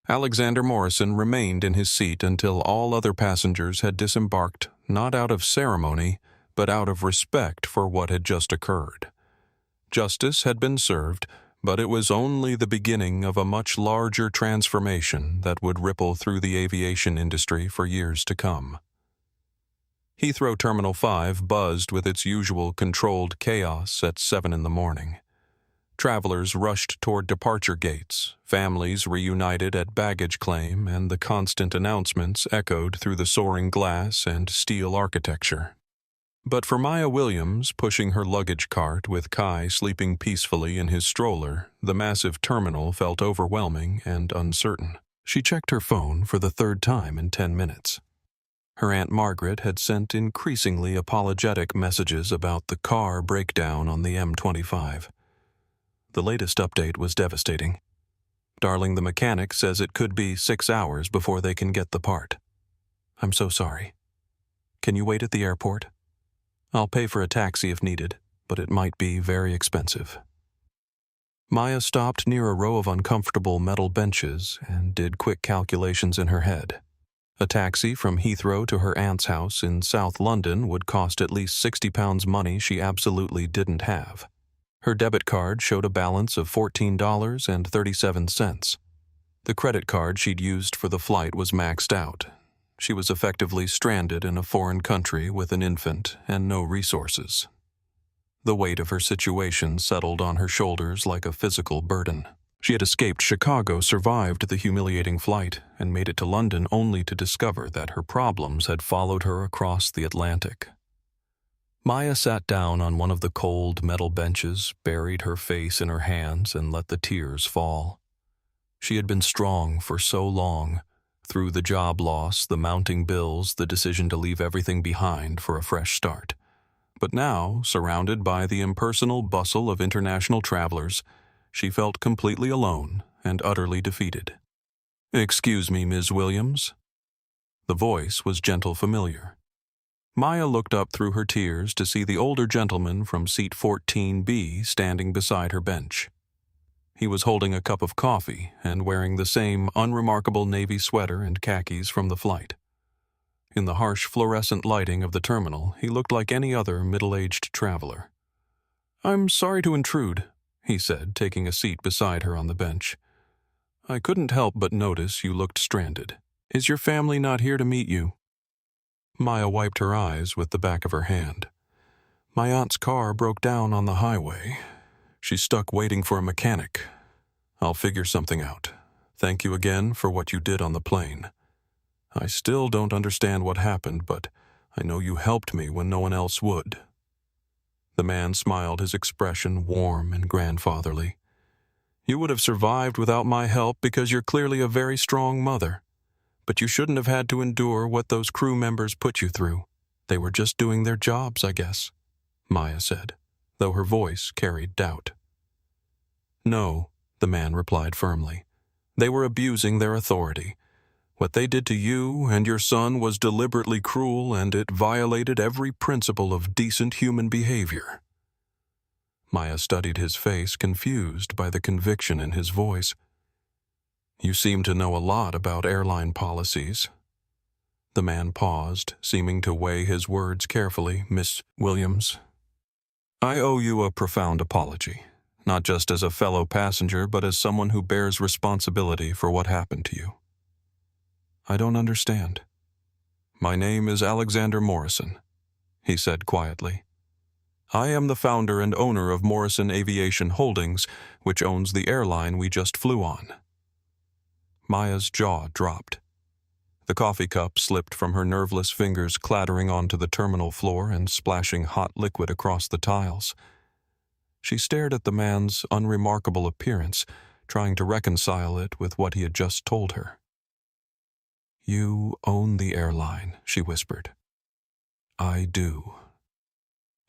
Alexander Morrison remained in his seat until all other passengers had disembarked, not out of ceremony, but out of respect for what had just occurred. Justice had been served, but it was only the beginning of a much larger transformation that would ripple through the aviation industry for years to come. Heathrow Terminal 5 buzzed with its usual controlled chaos at 7 in the morning. Travelers rushed toward departure gates, families reunited at baggage claim, and the constant announcements echoed through the soaring glass and steel architecture. But for Maya Williams, pushing her luggage cart with Kai sleeping peacefully in his stroller, the massive terminal felt overwhelming and uncertain. She checked her phone for the 3rd time in 10 minutes. Her Aunt Margaret had sent increasingly apologetic messages about the car breakdown on the M25. The latest update was devastating. Darling, the mechanic says it could be 6 hours before they can get the part. I'm so sorry. Can you wait at the airport? I'll pay for a taxi if needed, but it might be very expensive. Maya stopped near a row of uncomfortable metal benches and did quick calculations in her head. A taxi from Heathrow to her aunt's house in South London would cost at least £60 money she absolutely didn't have. Her debit card showed a balance of $14.37. The credit card she'd used for the flight was maxed out. She was effectively stranded in a foreign country with an infant and no resources. The weight of her situation settled on her shoulders like a physical burden. She had escaped Chicago, survived the humiliating flight, and made it to London only to discover that her problems had followed her across the Atlantic. Maya sat down on one of the cold metal benches, buried her face in her hands, and let the tears fall. She had been strong for so long, through the job loss, the mounting bills, the decision to leave everything behind for a fresh start. But now, surrounded by the impersonal bustle of international travelers, she felt completely alone and utterly defeated. "Excuse me, Ms. Williams." The voice was gentle familiar. Maya looked up through her tears to see the older gentleman from seat 14B standing beside her bench. He was holding a cup of coffee and wearing the same unremarkable navy sweater and khakis from the flight. In the harsh fluorescent lighting of the terminal, he looked like any other middle-aged traveler. "I'm sorry to intrude," he said, taking a seat beside her on the bench. "I couldn't help but notice you looked stranded. Is your family not here to meet you?" Maya wiped her eyes with the back of her hand. "My aunt's car broke down on the highway. She's stuck waiting for a mechanic. I'll figure something out. Thank you again for what you did on the plane. I still don't understand what happened, but I know you helped me when no one else would." The man smiled, his expression warm and grandfatherly. "You would have survived without my help because you're clearly a very strong mother. But you shouldn't have had to endure what those crew members put you through. They were just doing their jobs, I guess," Maya said, though her voice carried doubt. "No," the man replied firmly. "They were abusing their authority. What they did to you and your son was deliberately cruel, and it violated every principle of decent human behavior." Maya studied his face, confused by the conviction in his voice. "You seem to know a lot about airline policies." The man paused, seeming to weigh his words carefully. "Miss Williams, I owe you a profound apology, not just as a fellow passenger, but as someone who bears responsibility for what happened to you." "I don't understand." "My name is Alexander Morrison," he said quietly. "I am the founder and owner of Morrison Aviation Holdings, which owns the airline we just flew on." Maya's jaw dropped. The coffee cup slipped from her nerveless fingers, clattering onto the terminal floor and splashing hot liquid across the tiles. She stared at the man's unremarkable appearance, trying to reconcile it with what he had just told her. "You own the airline," she whispered. "I do.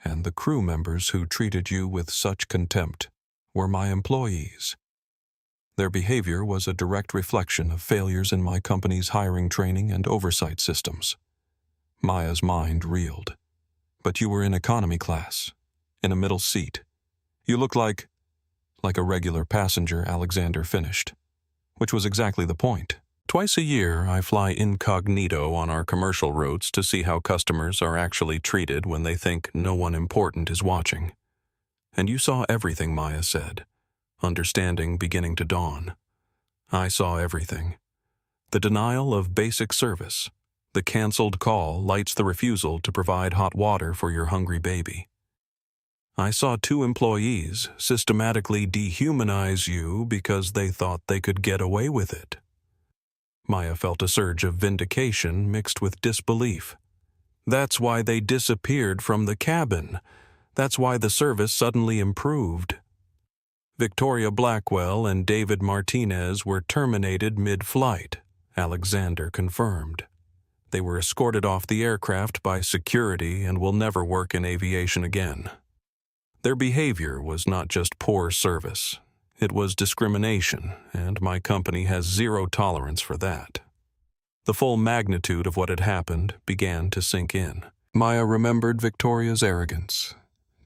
And the crew members who treated you with such contempt were my employees. Their behavior was a direct reflection of failures in my company's hiring, training, and oversight systems." Maya's mind reeled. "But you were in economy class, in a middle seat. You look like a regular passenger," Alexander finished, which was exactly the point. "Twice a year, I fly incognito on our commercial routes to see how customers are actually treated when they think no one important is watching. And you saw everything," Maya said, understanding beginning to dawn. "I saw everything. The denial of basic service. The canceled call lights the refusal to provide hot water for your hungry baby. I saw 2 employees systematically dehumanize you because they thought they could get away with it." Maya felt a surge of vindication mixed with disbelief. "That's why they disappeared from the cabin. That's why the service suddenly improved. Victoria Blackwell and David Martinez were terminated mid-flight," Alexander confirmed. "They were escorted off the aircraft by security and will never work in aviation again. Their behavior was not just poor service. It was discrimination, and my company has zero tolerance for that." The full magnitude of what had happened began to sink in. Maya remembered Victoria's arrogance.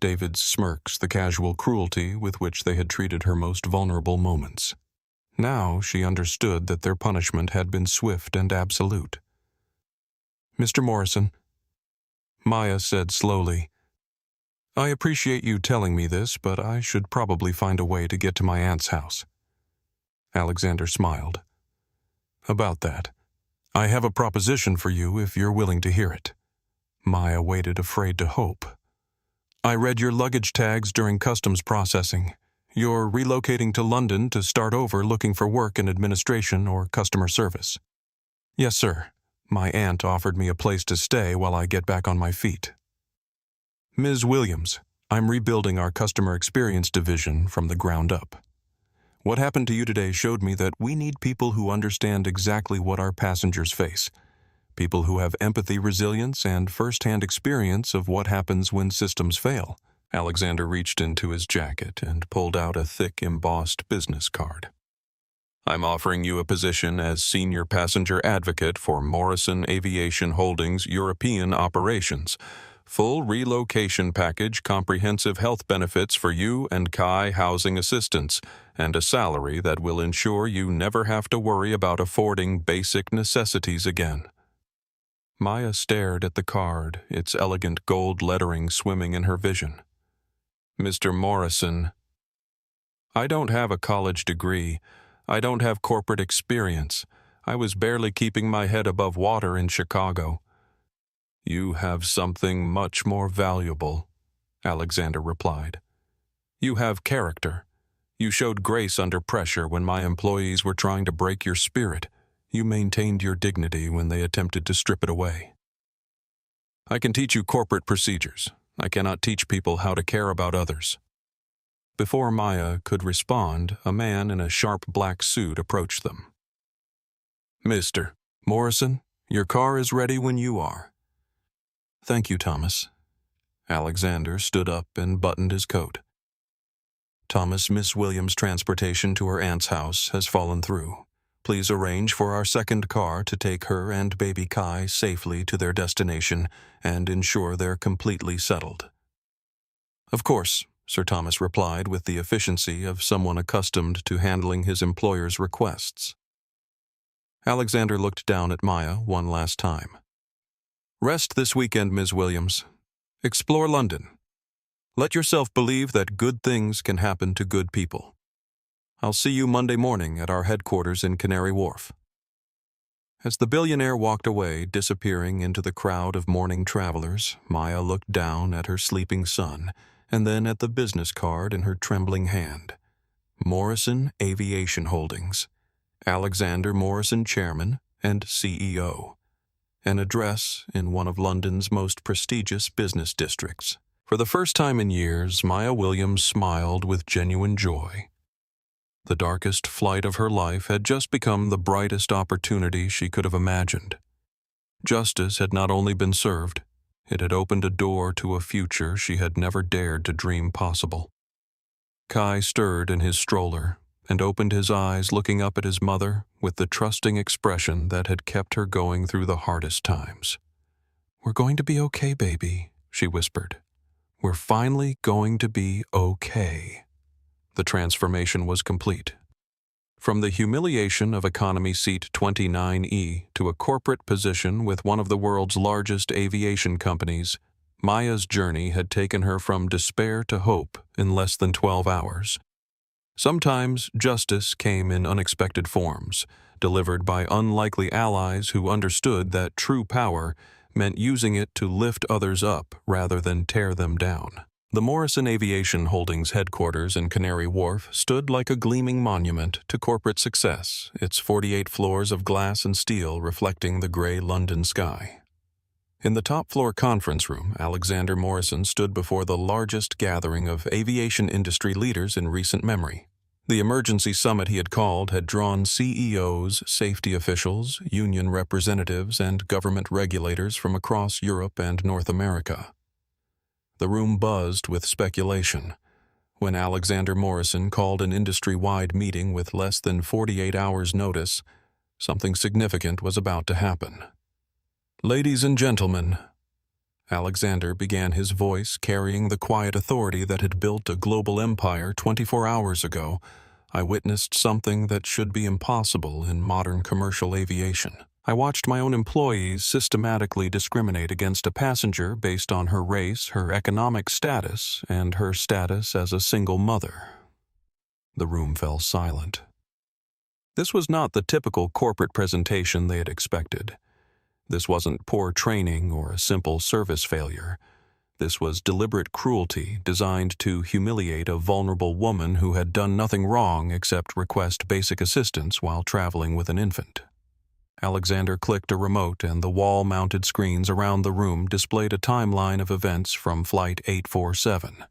David's smirks the casual cruelty with which they had treated her most vulnerable moments. Now she understood that their punishment had been swift and absolute. "Mr. Morrison," Maya said slowly, "I appreciate you telling me this, but I should probably find a way to get to my aunt's house." Alexander smiled. "About that, I have a proposition for you if you're willing to hear it." Maya waited, afraid to hope. "I read your luggage tags during customs processing. You're relocating to London to start over looking for work in administration or customer service." "Yes, sir. My aunt offered me a place to stay while I get back on my feet." "Ms. Williams, I'm rebuilding our customer experience division from the ground up. What happened to you today showed me that we need people who understand exactly what our passengers face, people who have empathy, resilience, and first-hand experience of what happens when systems fail." Alexander reached into his jacket and pulled out a thick, embossed business card. "I'm offering you a position as Senior Passenger Advocate for Morrison Aviation Holdings European Operations. Full relocation package, comprehensive health benefits for you and Kai housing assistance, and a salary that will ensure you never have to worry about affording basic necessities again." Maya stared at the card, its elegant gold lettering swimming in her vision. "Mr. Morrison, I don't have a college degree. I don't have corporate experience. I was barely keeping my head above water in Chicago." "You have something much more valuable," Alexander replied. "You have character. You showed grace under pressure when my employees were trying to break your spirit. You maintained your dignity when they attempted to strip it away. I can teach you corporate procedures. I cannot teach people how to care about others." Before Maya could respond, a man in a sharp black suit approached them. "Mr. Morrison, your car is ready when you are." "Thank you, Thomas." Alexander stood up and buttoned his coat. "Thomas, Miss Williams' transportation to her aunt's house has fallen through. Please arrange for our second car to take her and baby Kai safely to their destination and ensure they're completely settled." "Of course," Sir Thomas replied with the efficiency of someone accustomed to handling his employer's requests. Alexander looked down at Maya one last time. "Rest this weekend, Ms. Williams. Explore London. Let yourself believe that good things can happen to good people. I'll see you Monday morning at our headquarters in Canary Wharf." As the billionaire walked away, disappearing into the crowd of morning travelers, Maya looked down at her sleeping son and then at the business card in her trembling hand. Morrison Aviation Holdings. Alexander Morrison, Chairman and CEO. An address in one of London's most prestigious business districts. For the first time in years, Maya Williams smiled with genuine joy. The darkest flight of her life had just become the brightest opportunity she could have imagined. Justice had not only been served, it had opened a door to a future she had never dared to dream possible. Kai stirred in his stroller and opened his eyes, looking up at his mother with the trusting expression that had kept her going through the hardest times. "We're going to be okay, baby," she whispered. "We're finally going to be okay." The transformation was complete. From the humiliation of economy seat 29E to a corporate position with one of the world's largest aviation companies, Maya's journey had taken her from despair to hope in less than 12 hours. Sometimes justice came in unexpected forms, delivered by unlikely allies who understood that true power meant using it to lift others up rather than tear them down. The Morrison Aviation Holdings headquarters in Canary Wharf stood like a gleaming monument to corporate success, its 48 floors of glass and steel reflecting the gray London sky. In the top-floor conference room, Alexander Morrison stood before the largest gathering of aviation industry leaders in recent memory. The emergency summit he had called had drawn CEOs, safety officials, union representatives, and government regulators from across Europe and North America. The room buzzed with speculation. When Alexander Morrison called an industry-wide meeting with less than 48 hours' notice, something significant was about to happen. "Ladies and gentlemen," Alexander began, his voice carrying the quiet authority that had built a global empire 24 hours ago. I witnessed something that should be impossible in modern commercial aviation. I watched my own employees systematically discriminate against a passenger based on her race, her economic status, and her status as a single mother. The room fell silent. This was not the typical corporate presentation they had expected. This wasn't poor training or a simple service failure. This was deliberate cruelty designed to humiliate a vulnerable woman who had done nothing wrong except request basic assistance while traveling with an infant. Alexander clicked a remote, and the wall-mounted screens around the room displayed a timeline of events from Flight 847.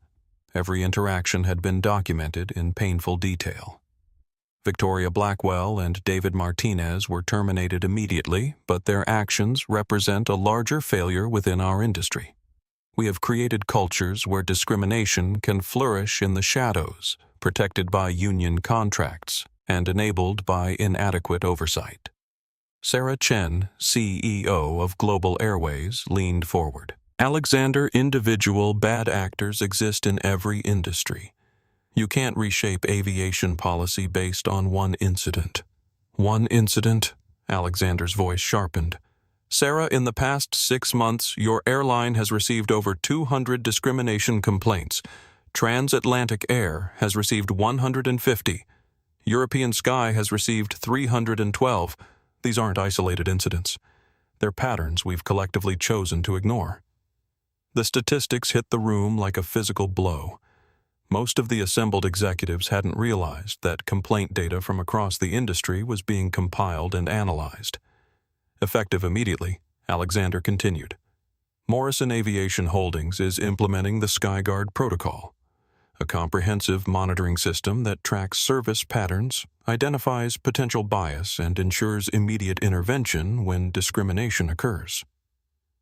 Every interaction had been documented in painful detail. Victoria Blackwell and David Martinez were terminated immediately, but their actions represent a larger failure within our industry. We have created cultures where discrimination can flourish in the shadows, protected by union contracts and enabled by inadequate oversight. Sarah Chen, CEO of Global Airways, leaned forward. Alexander, individual bad actors exist in every industry. You can't reshape aviation policy based on one incident. One incident? Alexander's voice sharpened. Sarah, in the past 6 months, your airline has received over 200 discrimination complaints. Transatlantic Air has received 150. European Sky has received 312. These aren't isolated incidents. They're patterns we've collectively chosen to ignore. The statistics hit the room like a physical blow. Most of the assembled executives hadn't realized that complaint data from across the industry was being compiled and analyzed. Effective immediately, Alexander continued. Morrison Aviation Holdings is implementing the SkyGuard protocol, a comprehensive monitoring system that tracks service patterns, identifies potential bias, and ensures immediate intervention when discrimination occurs.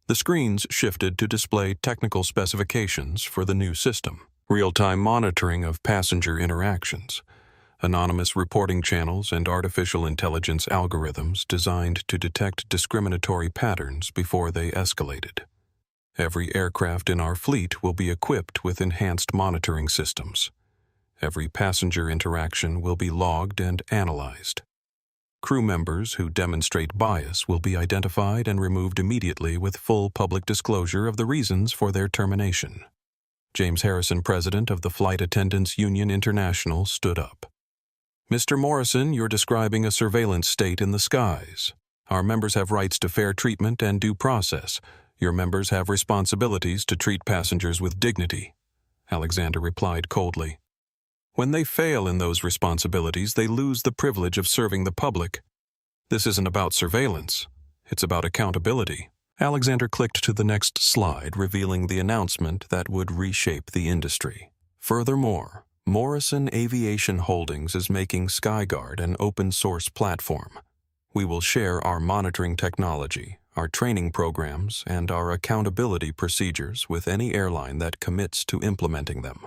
The screens shifted to display technical specifications for the new system. Real-time monitoring of passenger interactions, anonymous reporting channels, and artificial intelligence algorithms designed to detect discriminatory patterns before they escalated. Every aircraft in our fleet will be equipped with enhanced monitoring systems. Every passenger interaction will be logged and analyzed. Crew members who demonstrate bias will be identified and removed immediately with full public disclosure of the reasons for their termination. James Harrison, president of the Flight Attendants Union International, stood up. Mr. Morrison, you're describing a surveillance state in the skies. Our members have rights to fair treatment and due process. Your members have responsibilities to treat passengers with dignity. Alexander replied coldly. When they fail in those responsibilities, they lose the privilege of serving the public. This isn't about surveillance. It's about accountability. Alexander clicked to the next slide, revealing the announcement that would reshape the industry. Furthermore, Morrison Aviation Holdings is making SkyGuard an open-source platform. We will share our monitoring technology, our training programs, and our accountability procedures with any airline that commits to implementing them.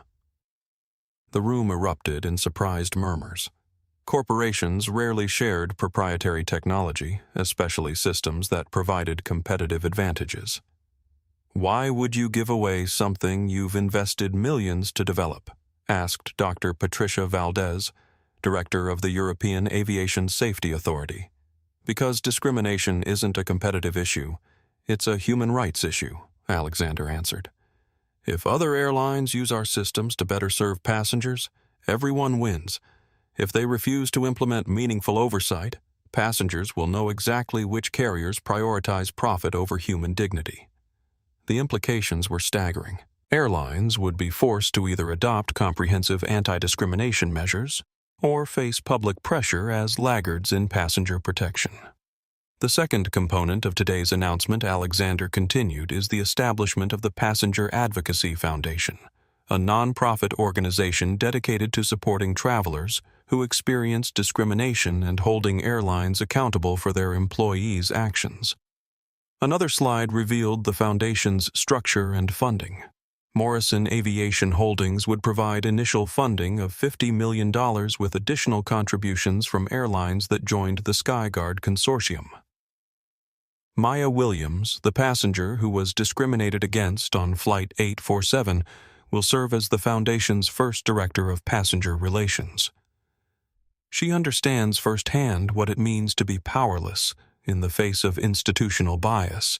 The room erupted in surprised murmurs. Corporations rarely shared proprietary technology, especially systems that provided competitive advantages. Why would you give away something you've invested millions to develop? Asked Dr. Patricia Valdez, director of the European Aviation Safety Authority. Because discrimination isn't a competitive issue, it's a human rights issue, Alexander answered. If other airlines use our systems to better serve passengers, everyone wins. If they refuse to implement meaningful oversight, passengers will know exactly which carriers prioritize profit over human dignity. The implications were staggering. Airlines would be forced to either adopt comprehensive anti-discrimination measures or face public pressure as laggards in passenger protection. The second component of today's announcement, Alexander continued, is the establishment of the Passenger Advocacy Foundation, a nonprofit organization dedicated to supporting travelers who experience discrimination and holding airlines accountable for their employees' actions. Another slide revealed the foundation's structure and funding. Morrison Aviation Holdings would provide initial funding of $50 million with additional contributions from airlines that joined the SkyGuard consortium. Maya Williams, the passenger who was discriminated against on Flight 847, will serve as the Foundation's first Director of Passenger Relations. She understands firsthand what it means to be powerless in the face of institutional bias,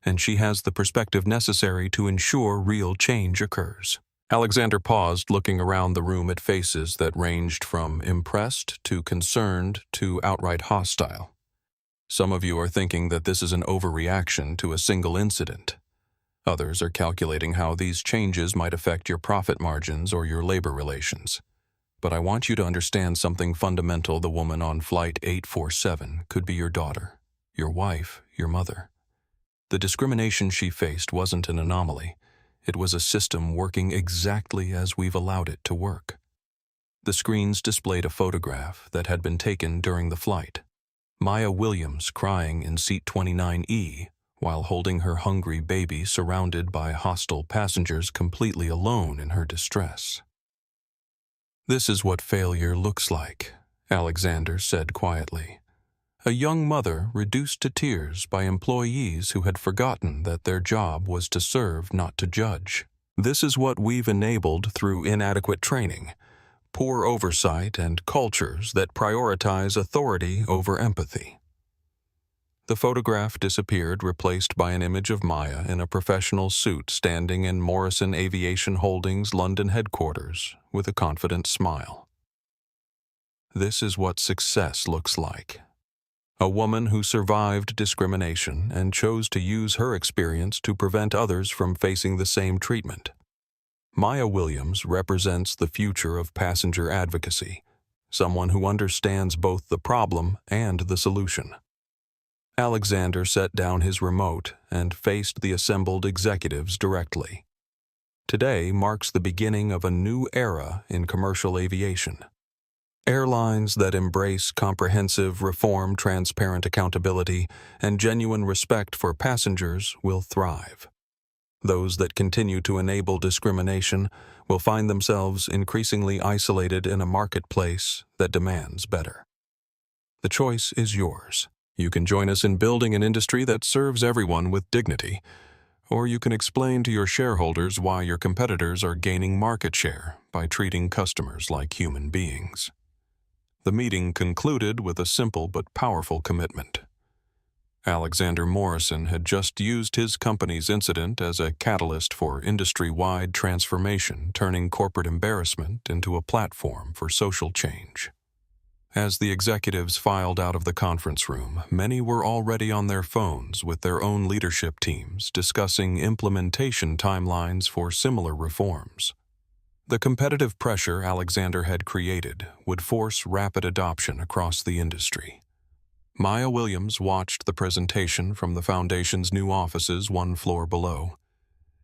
and she has the perspective necessary to ensure real change occurs. Alexander paused, looking around the room at faces that ranged from impressed to concerned to outright hostile. Some of you are thinking that this is an overreaction to a single incident. Others are calculating how these changes might affect your profit margins or your labor relations. But I want you to understand something fundamental. The woman on Flight 847 could be your daughter, your wife, your mother. The discrimination she faced wasn't an anomaly. It was a system working exactly as we've allowed it to work. The screens displayed a photograph that had been taken during the flight. Maya Williams crying in seat 29E while holding her hungry baby surrounded by hostile passengers, completely alone in her distress. "This is what failure looks like," Alexander said quietly. A young mother reduced to tears by employees who had forgotten that their job was to serve, not to judge. This is what we've enabled through inadequate training, poor oversight, and cultures that prioritize authority over empathy. The photograph disappeared, replaced by an image of Maya in a professional suit standing in Morrison Aviation Holdings' London headquarters with a confident smile. This is what success looks like. A woman who survived discrimination and chose to use her experience to prevent others from facing the same treatment. Maya Williams represents the future of passenger advocacy, someone who understands both the problem and the solution. Alexander set down his remote and faced the assembled executives directly. Today marks the beginning of a new era in commercial aviation. Airlines that embrace comprehensive reform, transparent accountability, and genuine respect for passengers will thrive. Those that continue to enable discrimination will find themselves increasingly isolated in a marketplace that demands better. The choice is yours. You can join us in building an industry that serves everyone with dignity, or you can explain to your shareholders why your competitors are gaining market share by treating customers like human beings. The meeting concluded with a simple but powerful commitment. Alexander Morrison had just used his company's incident as a catalyst for industry-wide transformation, turning corporate embarrassment into a platform for social change. As the executives filed out of the conference room, many were already on their phones with their own leadership teams discussing implementation timelines for similar reforms. The competitive pressure Alexander had created would force rapid adoption across the industry. Maya Williams watched the presentation from the Foundation's new offices one floor below.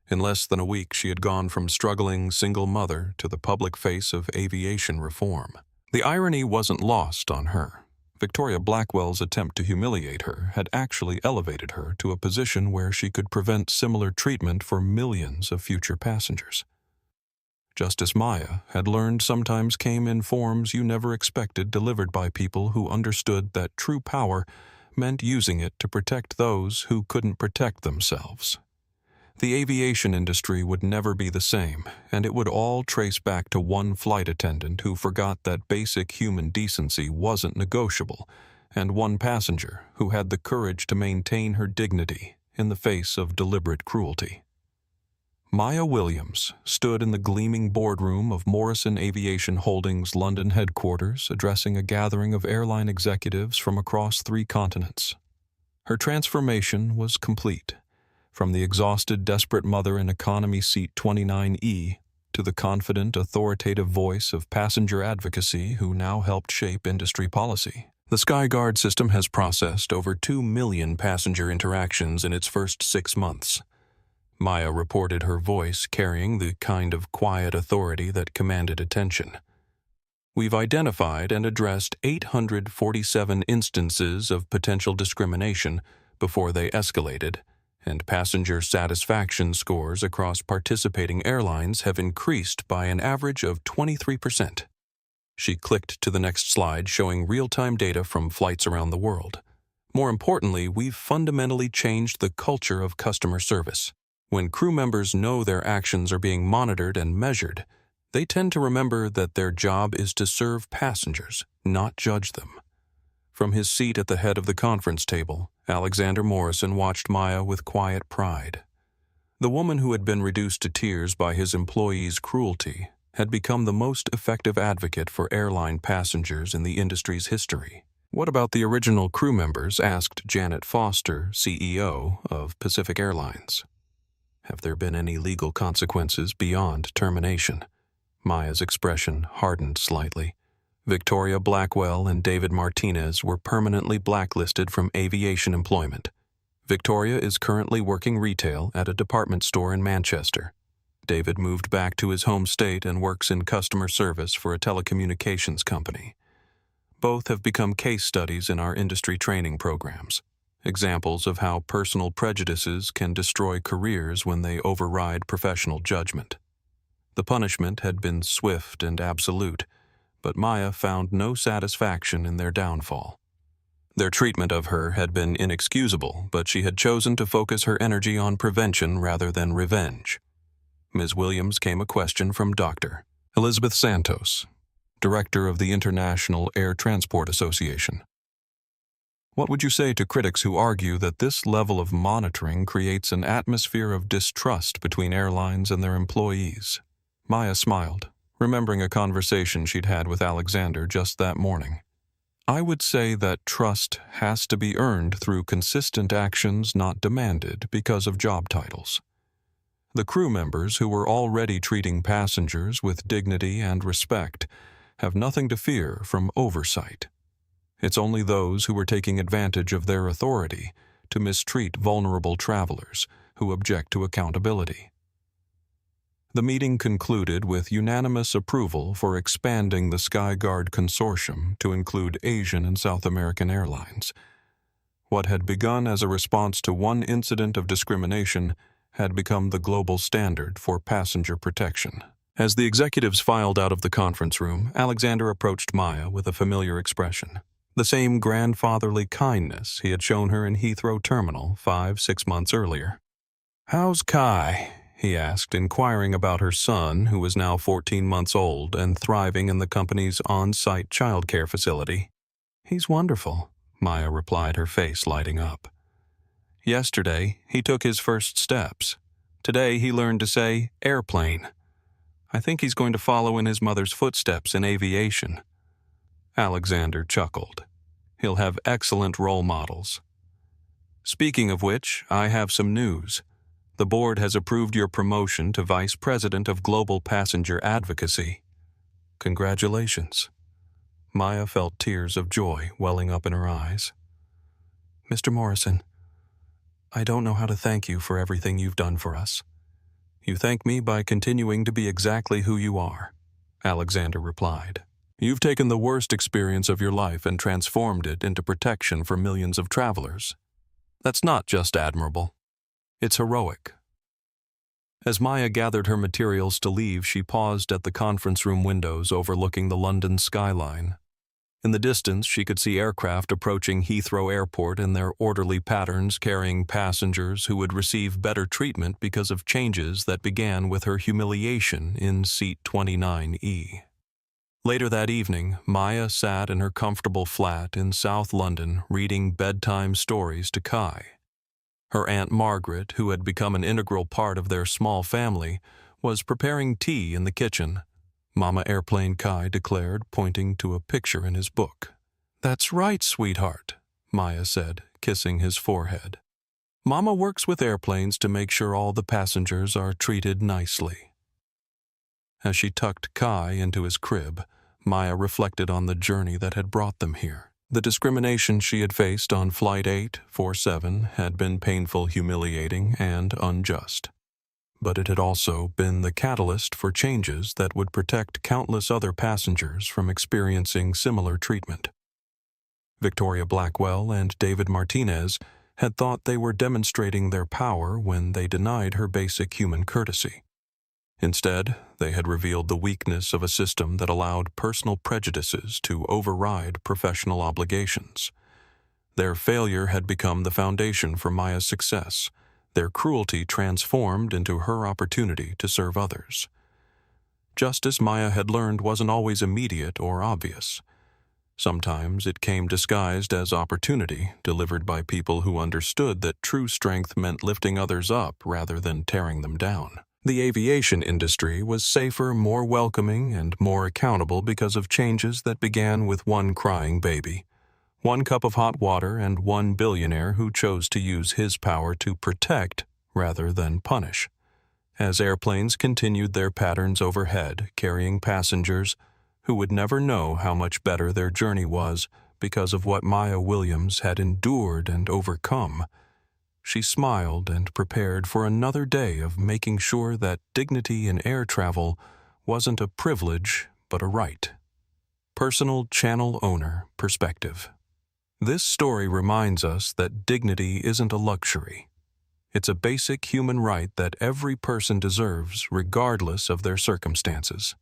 In less than a week, she had gone from struggling single mother to the public face of aviation reform. The irony wasn't lost on her. Victoria Blackwell's attempt to humiliate her had actually elevated her to a position where she could prevent similar treatment for millions of future passengers. Justice Maya had learned sometimes came in forms you never expected, delivered by people who understood that true power meant using it to protect those who couldn't protect themselves. The aviation industry would never be the same, and it would all trace back to one flight attendant who forgot that basic human decency wasn't negotiable, and one passenger who had the courage to maintain her dignity in the face of deliberate cruelty. Maya Williams stood in the gleaming boardroom of Morrison Aviation Holdings' London headquarters, addressing a gathering of airline executives from across 3 continents. Her transformation was complete. From the exhausted, desperate mother in economy seat 29E to the confident, authoritative voice of passenger advocacy who now helped shape industry policy. The SkyGuard system has processed over 2 million passenger interactions in its first 6 months. Maya reported, her voice carrying the kind of quiet authority that commanded attention. We've identified and addressed 847 instances of potential discrimination before they escalated, and passenger satisfaction scores across participating airlines have increased by an average of 23%. She clicked to the next slide, showing real-time data from flights around the world. More importantly, we've fundamentally changed the culture of customer service. When crew members know their actions are being monitored and measured, they tend to remember that their job is to serve passengers, not judge them. From his seat at the head of the conference table, Alexander Morrison watched Maya with quiet pride. The woman who had been reduced to tears by his employees' cruelty had become the most effective advocate for airline passengers in the industry's history. "What about the original crew members?" asked Janet Foster, CEO of Pacific Airlines. "Have there been any legal consequences beyond termination?" Maya's expression hardened slightly. Victoria Blackwell and David Martinez were permanently blacklisted from aviation employment. Victoria is currently working retail at a department store in Manchester. David moved back to his home state and works in customer service for a telecommunications company. Both have become case studies in our industry training programs, examples of how personal prejudices can destroy careers when they override professional judgment. The punishment had been swift and absolute, but Maya found no satisfaction in their downfall. Their treatment of her had been inexcusable, but she had chosen to focus her energy on prevention rather than revenge. Ms. Williams came a question from Dr. Elizabeth Santos, Director of the International Air Transport Association. "What would you say to critics who argue that this level of monitoring creates an atmosphere of distrust between airlines and their employees?" Maya smiled, remembering a conversation she'd had with Alexander just that morning. "I would say that trust has to be earned through consistent actions not demanded because of job titles. The crew members who were already treating passengers with dignity and respect have nothing to fear from oversight. It's only those who are taking advantage of their authority to mistreat vulnerable travelers who object to accountability." The meeting concluded with unanimous approval for expanding the SkyGuard consortium to include Asian and South American airlines. What had begun as a response to one incident of discrimination had become the global standard for passenger protection. As the executives filed out of the conference room, Alexander approached Maya with a familiar expression, the same grandfatherly kindness he had shown her in Heathrow Terminal 5-6 months earlier. "How's Kai?" he asked, inquiring about her son, who was now 14 months old and thriving in the company's on-site childcare facility. "He's wonderful," Maya replied, her face lighting up. "Yesterday, he took his first steps. Today, he learned to say airplane. I think he's going to follow in his mother's footsteps in aviation." Alexander chuckled. "He'll have excellent role models. Speaking of which, I have some news. The board has approved your promotion to Vice President of Global Passenger Advocacy. Congratulations." Maya felt tears of joy welling up in her eyes. "Mr. Morrison, I don't know how to thank you for everything you've done for us." "You thank me by continuing to be exactly who you are," Alexander replied. "You've taken the worst experience of your life and transformed it into protection for millions of travelers. That's not just admirable. It's heroic." As Maya gathered her materials to leave, she paused at the conference room windows overlooking the London skyline. In the distance, she could see aircraft approaching Heathrow Airport in their orderly patterns, carrying passengers who would receive better treatment because of changes that began with her humiliation in seat 29E. Later that evening, Maya sat in her comfortable flat in South London reading bedtime stories to Kai. Her Aunt Margaret, who had become an integral part of their small family, was preparing tea in the kitchen. Mama Airplane Kai declared, pointing to a picture in his book. "That's right, sweetheart," Maya said, kissing his forehead. "Mama works with airplanes to make sure all the passengers are treated nicely." As she tucked Kai into his crib, Maya reflected on the journey that had brought them here. The discrimination she had faced on Flight 847 had been painful, humiliating, and unjust. But it had also been the catalyst for changes that would protect countless other passengers from experiencing similar treatment. Victoria Blackwell and David Martinez had thought they were demonstrating their power when they denied her basic human courtesy. Instead, they had revealed the weakness of a system that allowed personal prejudices to override professional obligations. Their failure had become the foundation for Maya's success, their cruelty transformed into her opportunity to serve others. Justice, Maya had learned, wasn't always immediate or obvious. Sometimes it came disguised as opportunity, delivered by people who understood that true strength meant lifting others up rather than tearing them down. The aviation industry was safer, more welcoming, and more accountable because of changes that began with one crying baby, one cup of hot water, and one billionaire who chose to use his power to protect rather than punish. As airplanes continued their patterns overhead, carrying passengers who would never know how much better their journey was because of what Maya Williams had endured and overcome, she smiled and prepared for another day of making sure that dignity in air travel wasn't a privilege but a right. Personal Channel Owner Perspective. This story reminds us that dignity isn't a luxury. It's a basic human right that every person deserves, regardless of their circumstances.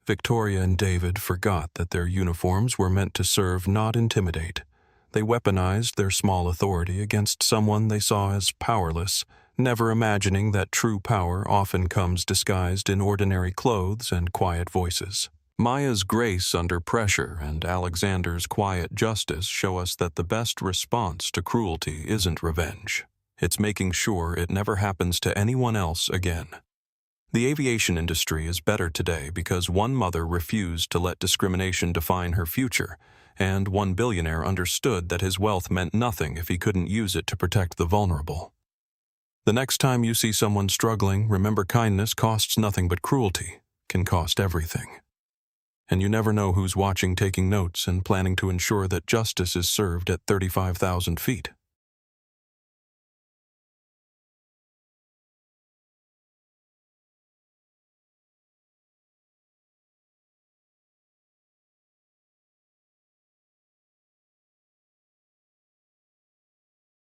Victoria and David forgot that their uniforms were meant to serve, not intimidate. They weaponized their small authority against someone they saw as powerless, never imagining that true power often comes disguised in ordinary clothes and quiet voices. Maya's grace under pressure and Alexander's quiet justice show us that the best response to cruelty isn't revenge. It's making sure it never happens to anyone else again. The aviation industry is better today because one mother refused to let discrimination define her future, and one billionaire understood that his wealth meant nothing if he couldn't use it to protect the vulnerable. The next time you see someone struggling, remember kindness costs nothing but cruelty can cost everything. And you never know who's watching, taking notes, and planning to ensure that justice is served at 35,000 feet.